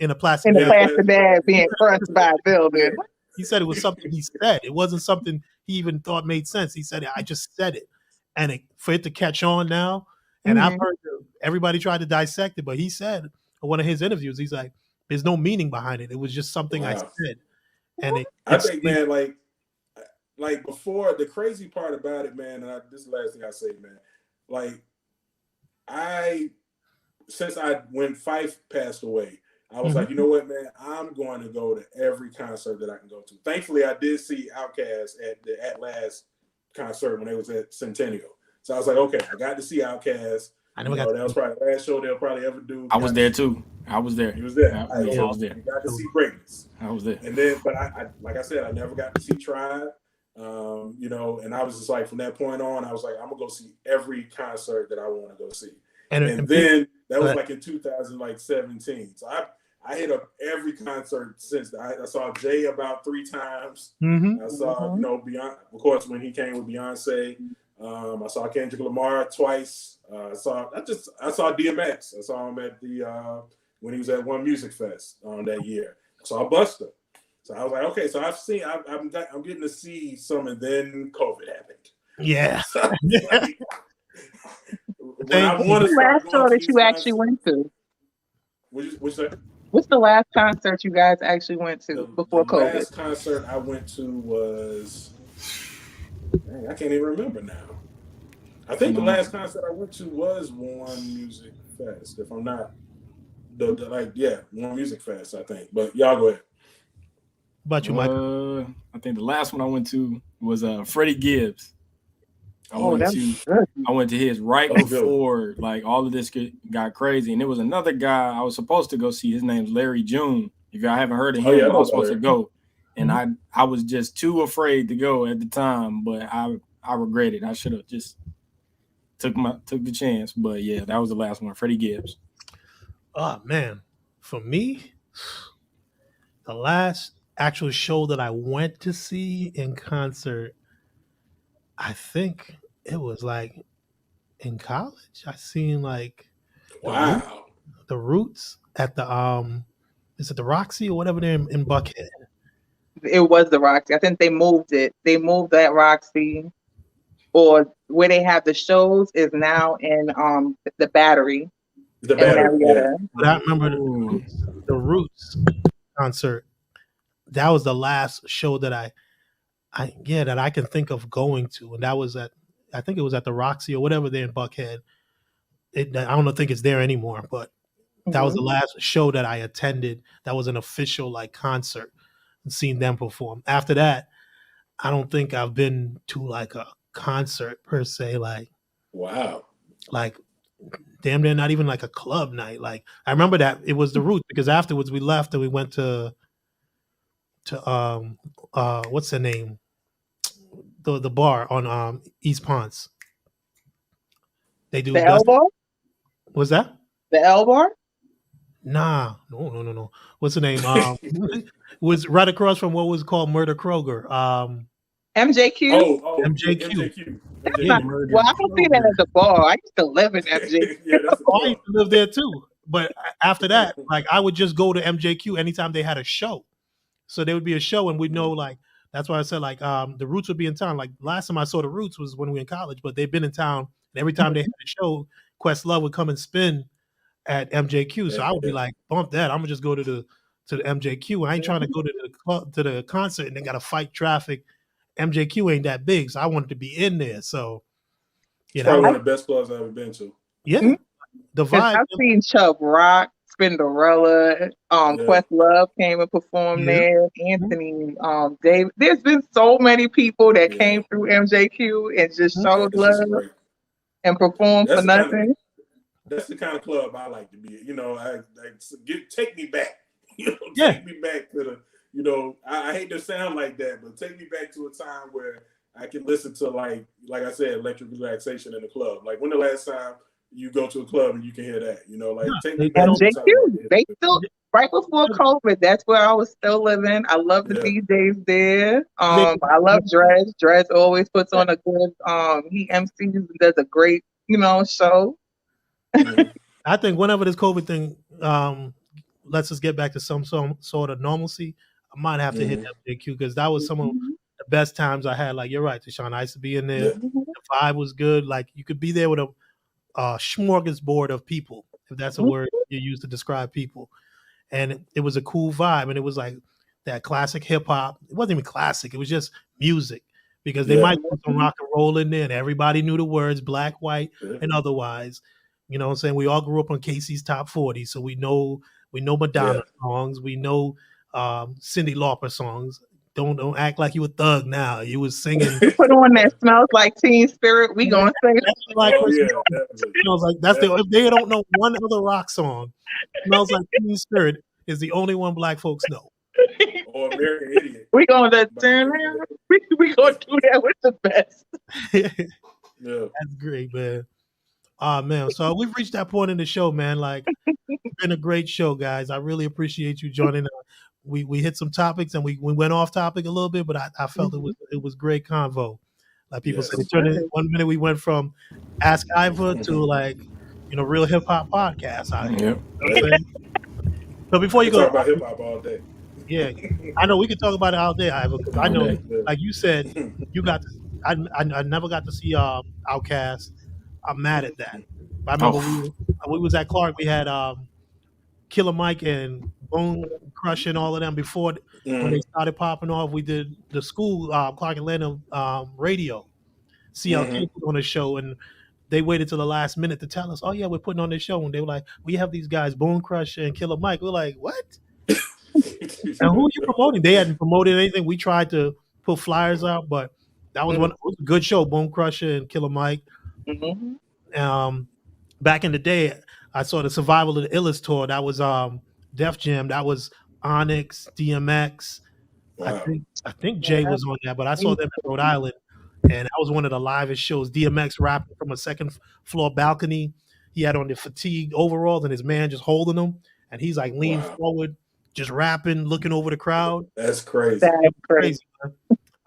in a plastic bag being crushed by a building. He said it was something he said. It wasn't something he even thought made sense. He said, I just said it. And for it to catch on now, and I've heard everybody tried to dissect it, but he said in one of his interviews, he's like, there's no meaning behind it. It was just something I said. And I think, man, like before, the crazy part about it, man, and this is the last thing I say, man, like since when Fife passed away, I was like, you know what, man? I'm going to go to every concert that I can go to. Thankfully, I did see Outkast at the At Last concert when they was at Centennial. So I was like, okay, I got to see Outkast. That was probably the last show they'll probably ever do. I was there too. I was there. You was there. I was there. You got to see greatness. I was there. And then, but I like I said, I never got to see Tribe. And I was just like, from that point on, I was like, I'm gonna go see every concert that I want to go see. And then that was like in 2017. So I hit up every concert since. I saw Jay about 3 times. I saw, Beyonce, of course, when he came with Beyonce. I saw Kendrick Lamar twice. I saw DMX. I saw him at the when he was at One Music Fest that year. I saw Busta. So I was like, okay, so I'm getting to see some, and then COVID happened. Yeah. So, What's the last show that you actually went to? What's that? What's the last concert you guys actually went to before COVID? The last concert I went to was, I can't even remember now. I think the last concert I went to was One Music Fest. If I'm not, One Music Fest, I think. But y'all go ahead. About you, Michael? I think the last one I went to was Freddie Gibbs. I went to his right before like all of this got crazy, and it was another guy I was supposed to go see. His name's Larry June. If y'all haven't heard of him, I was supposed to go, and I was just too afraid to go at the time. But I regret it. I should have just took the chance. But yeah, that was the last one. Freddie Gibbs. Oh man, for me, the last actual show that I went to see in concert. I think it was like in college. I seen like Wow. the Roots at the is it the Roxy or whatever they're in Buckhead. It was the Roxy. I think they moved it. They moved that Roxy, or where they have the shows is now in the Battery The in Battery, yeah. Marietta. But I remember the Roots concert. That was the last show that I that I can think of going to, and that was I think it was at the Roxy or whatever there in Buckhead. I don't think it's there anymore, but that was the last show that I attended. That was an official like concert and seen them perform. After that, I don't think I've been to like a concert per se. Like Wow. like damn near not even like a club night. Like I remember that it was the Roots because afterwards we left and we went to what's the name? The bar on East Ponce. They do the L Bar. Was that the L Bar? Nah, no. What's the name? Was right across from what was called Murder Kroger. MJQ. Oh, MJQ. That's not, well, I don't see that at the bar. I used to live in MJQ. Yeah, that's I used to live there too. But after that, like I would just go to MJQ anytime they had a show. So there would be a show, and we'd know like that's why I said like the Roots would be in town. Like last time I saw the Roots was when we were in college, but they've been in town. And every time they had a show, Questlove would come and spin at MJQ. So I would be like, bump that. I'm gonna just go to the MJQ. I ain't trying to go to the club, to the concert and then gotta fight traffic. MJQ ain't that big, so I wanted to be in there. So you know, probably one of the best clubs I've ever been to. Yeah, the vibe. I've seen Chubb Rock, Spinderella, Questlove came and performed there. Anthony, Dave. There's been so many people that came through MJQ and just showed love and performed for nothing. That's the kind of club I like to be. You know, take me back. You know, take me back to the. You know, I hate to sound like that, but take me back to a time where I can listen to like I said, electric relaxation in the club. Like when the last time you go to a club and you can hear that, you know, like take me back. MJQ, they still right before COVID. That's where I was still living. I love the DJs there. I love Dredge. Dredge always puts on a good. He MCs and does a great, show. I think whenever this COVID thing lets us get back to some sort of normalcy, I might have to hit MJQ because that was some of the best times I had. Like you're right, Tashana. I used to be in there. The vibe was good. Like you could be there with a smorgasbord of people, if that's a word you use to describe people. And it was a cool vibe. And it was like that classic hip hop. It wasn't even classic. It was just music because they might put some rock and roll in there and everybody knew the words, black, white, and otherwise. You know what I'm saying? We all grew up on Casey's Top 40. So we know Madonna songs. We know Cyndi Lauper songs. Don't act like you a thug now. You was singing. You put on that Smells Like Teen Spirit. We gonna sing. Like, that's if they don't know one other rock song, Smells Like Teen Spirit is the only one black folks know. Or American Idiot. We gonna turn around. We gonna do that with the best. That's great, man. Man, so we've reached that point in the show, man. Like, it's been a great show, guys. I really appreciate you joining us. We hit some topics and we went off topic a little bit, but I felt it was great convo. Like people said, one minute we went from Askiva to like real hip hop podcast out here. You know so before you go, talk about hip hop all day. Yeah, I know we could talk about it all day, Iva. I know, like you said, you got to. I never got to see Outkast. I'm mad at that. But I remember we was at Clark. We had Killer Mike and Bone Crush and all of them before when they started popping off. We did the school Clark Atlanta radio CLK put on a show, and they waited till the last minute to tell us, "Oh yeah, we're putting on this show." And they were like, "We have these guys, Bone Crush and Killer Mike." We're like, "What?" And who are you promoting? They hadn't promoted anything. We tried to put flyers out, but that was it was a good show. Bone Crusher and Killer Mike. Back in the day, I saw the Survival of the Illest tour. That was Def Jam. That was Onyx, DMX. Wow. I think Jay was on that, but I saw them in Rhode Island, and that was one of the livest shows. DMX rapping from a second floor balcony. He had on the fatigue overalls, and his man just holding him, and he's like leaning forward, just rapping, looking over the crowd. That's crazy. That's crazy.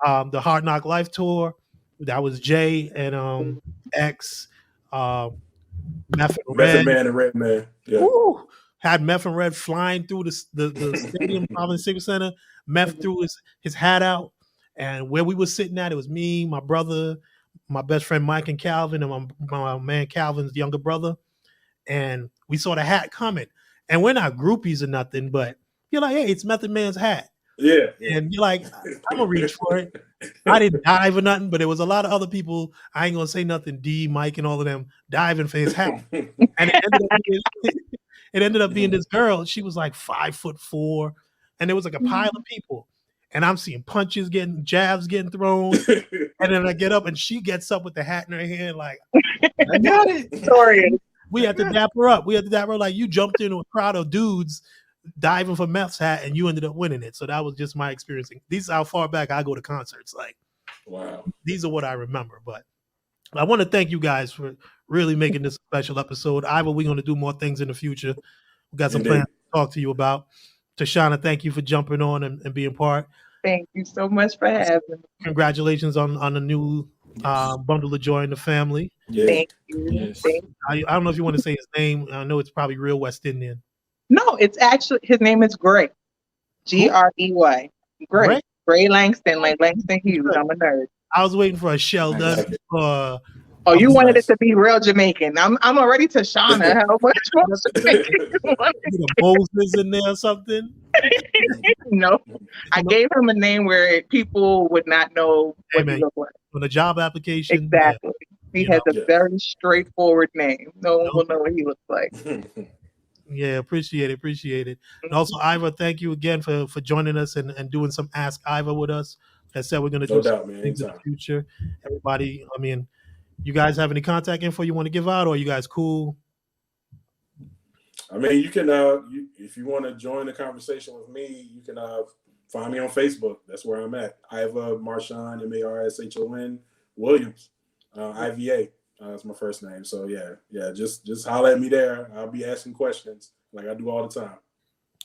The Hard Knock Life tour. That was Jay and X, Meth and Method Red. Man and Red Man. Yeah. Woo! Had Meth and Red flying through the stadium, Providence Civic Center. Meth threw his hat out, and where we were sitting at, it was me, my brother, my best friend Mike and Calvin, and my man Calvin's younger brother. And we saw the hat coming. And we're not groupies or nothing, but you're like, hey, it's Method Man's hat. Yeah. And you're like, I'm gonna reach for it. I didn't dive or nothing, but there was a lot of other people. I ain't gonna say nothing. D, Mike, and all of them diving for his hat. And it ended up being this girl. She was like 5'4", and there was like a pile of people. And I'm seeing punches jabs getting thrown. And then I get up, and she gets up with the hat in her hand, like, I got it. Sorry. We had to dap her up. Like, you jumped into a crowd of dudes diving for Meth's hat, and you ended up winning it. So that was just my experience. These are how far back I go to concerts. Like, wow. These are what I remember. But I want to thank you guys for really making this a special episode. Iva, we're going to do more things in the future. We got some plans to talk to you about. Tashana, thank you for jumping on and being part. Thank you so much for having me. Congratulations on the new bundle of joy in the family. Yeah. Thank you. Yes. I don't know if you want to say his name. I know it's probably real West Indian. No, it's actually, his name is Gray. Grey. Gray Langston, like Langston Hughes. I'm a nerd. I was waiting for a Sheldon. Oh, you wanted it to be real Jamaican. I'm already Tashana. How much more Jamaican you want it? Moses in there or something? No. I gave him a name where people would not know what he looked like. On a job application. Exactly. He has a very straightforward name. No one will know what he looks like. Yeah, appreciate it. And also, Iva, thank you again for joining us and doing some Ask Iva with us. Like I said, we're going to do some things in the future. Everybody, I mean, you guys have any contact info you want to give out, or are you guys cool? I mean, you can, if you want to join the conversation with me, you can find me on Facebook. That's where I'm at. Iva Marshon, Marshon Williams, IVA. That's my first name. So yeah, just holler at me there. I'll be asking questions like I do all the time.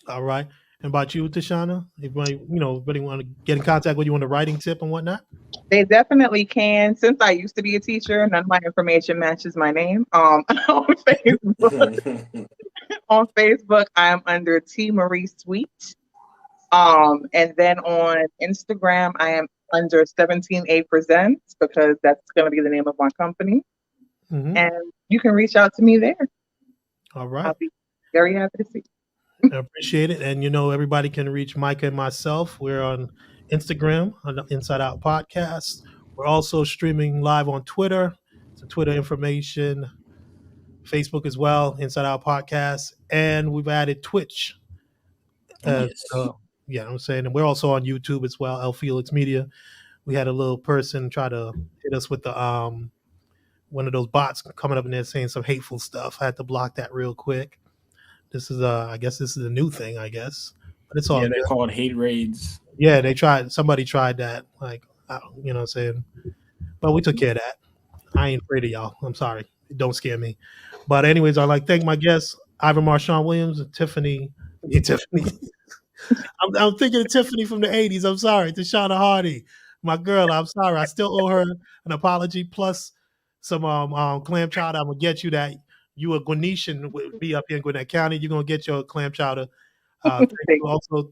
All right. And about you, Tashana? If anybody want to get in contact with you on the writing tip and whatnot? They definitely can. Since I used to be a teacher, none of my information matches my name. On Facebook, I'm under T Marie Sweet. And then on Instagram, I am under 17A Presents, because that's going to be the name of my company. Mm-hmm. And you can reach out to me there. All right. I'll be very happy to see you. I appreciate it. And, everybody can reach Micah and myself. We're on Instagram, on the Inside Out Podcast. We're also streaming live on Twitter. Some Twitter information. Facebook as well, Inside Out Podcast. And we've added Twitch. I'm saying. And we're also on YouTube as well, El Felix Media. We had a little person try to hit us with the one of those bots coming up in there saying some hateful stuff. I had to block that real quick. This is I guess this is a new thing, but it's all they're called hate raids. Yeah, somebody tried that, what I'm saying. But we took care of that. I ain't afraid of y'all. I'm sorry. Don't scare me. But anyways, I'd like to thank my guests, Iva Marshon Williams and Tiffany. I'm thinking of Tiffany from the 80s. I'm sorry. Tashana Hardy, my girl. I'm sorry. I still owe her an apology plus some clam chowder. I'm gonna get you that. You a Gwinnetian would be up here in Gwinnett County. You're gonna get your clam chowder. Also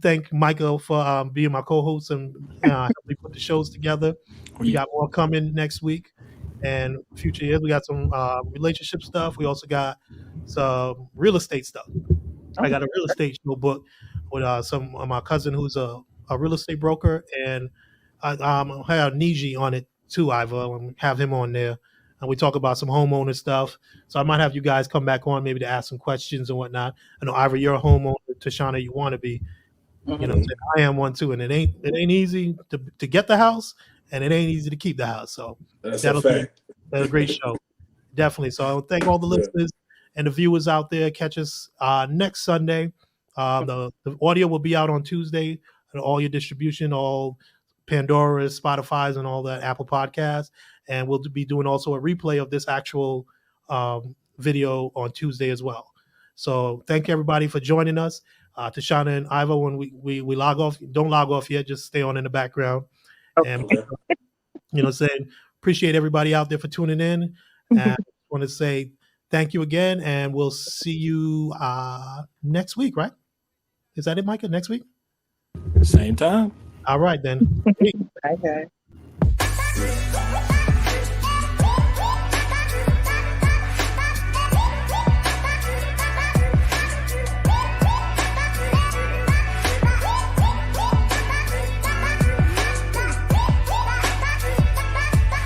thank Michael for being my co-host and helping me put the shows together. We got more coming next week and future years. We got some relationship stuff. We also got some real estate stuff. I got a real estate show book with some of my cousin who's a real estate broker, and I have Niji on it too, Iva, and have him on there. And we talk about some homeowner stuff. So I might have you guys come back on maybe to ask some questions and whatnot. I know, Iva, you're a homeowner. Tashana, you want to be. Mm-hmm. I am one too. And it ain't easy to get the house, and it ain't easy to keep the house. So that'll be a great show. Definitely. So I want to thank all the listeners and the viewers out there. Catch us next Sunday. The audio will be out on Tuesday and all your distribution, all Pandora, Spotify's, and all that, Apple Podcasts. And we'll be doing also a replay of this actual video on Tuesday as well. So thank everybody for joining us. Tashana and Iva, when we log off, don't log off yet. Just stay on in the background. Okay. And You know, saying appreciate everybody out there for tuning in. And I want to say thank you again, and we'll see you next week, right? Is that it, Micah? Next week? Same time. All right, then. Bye, guys.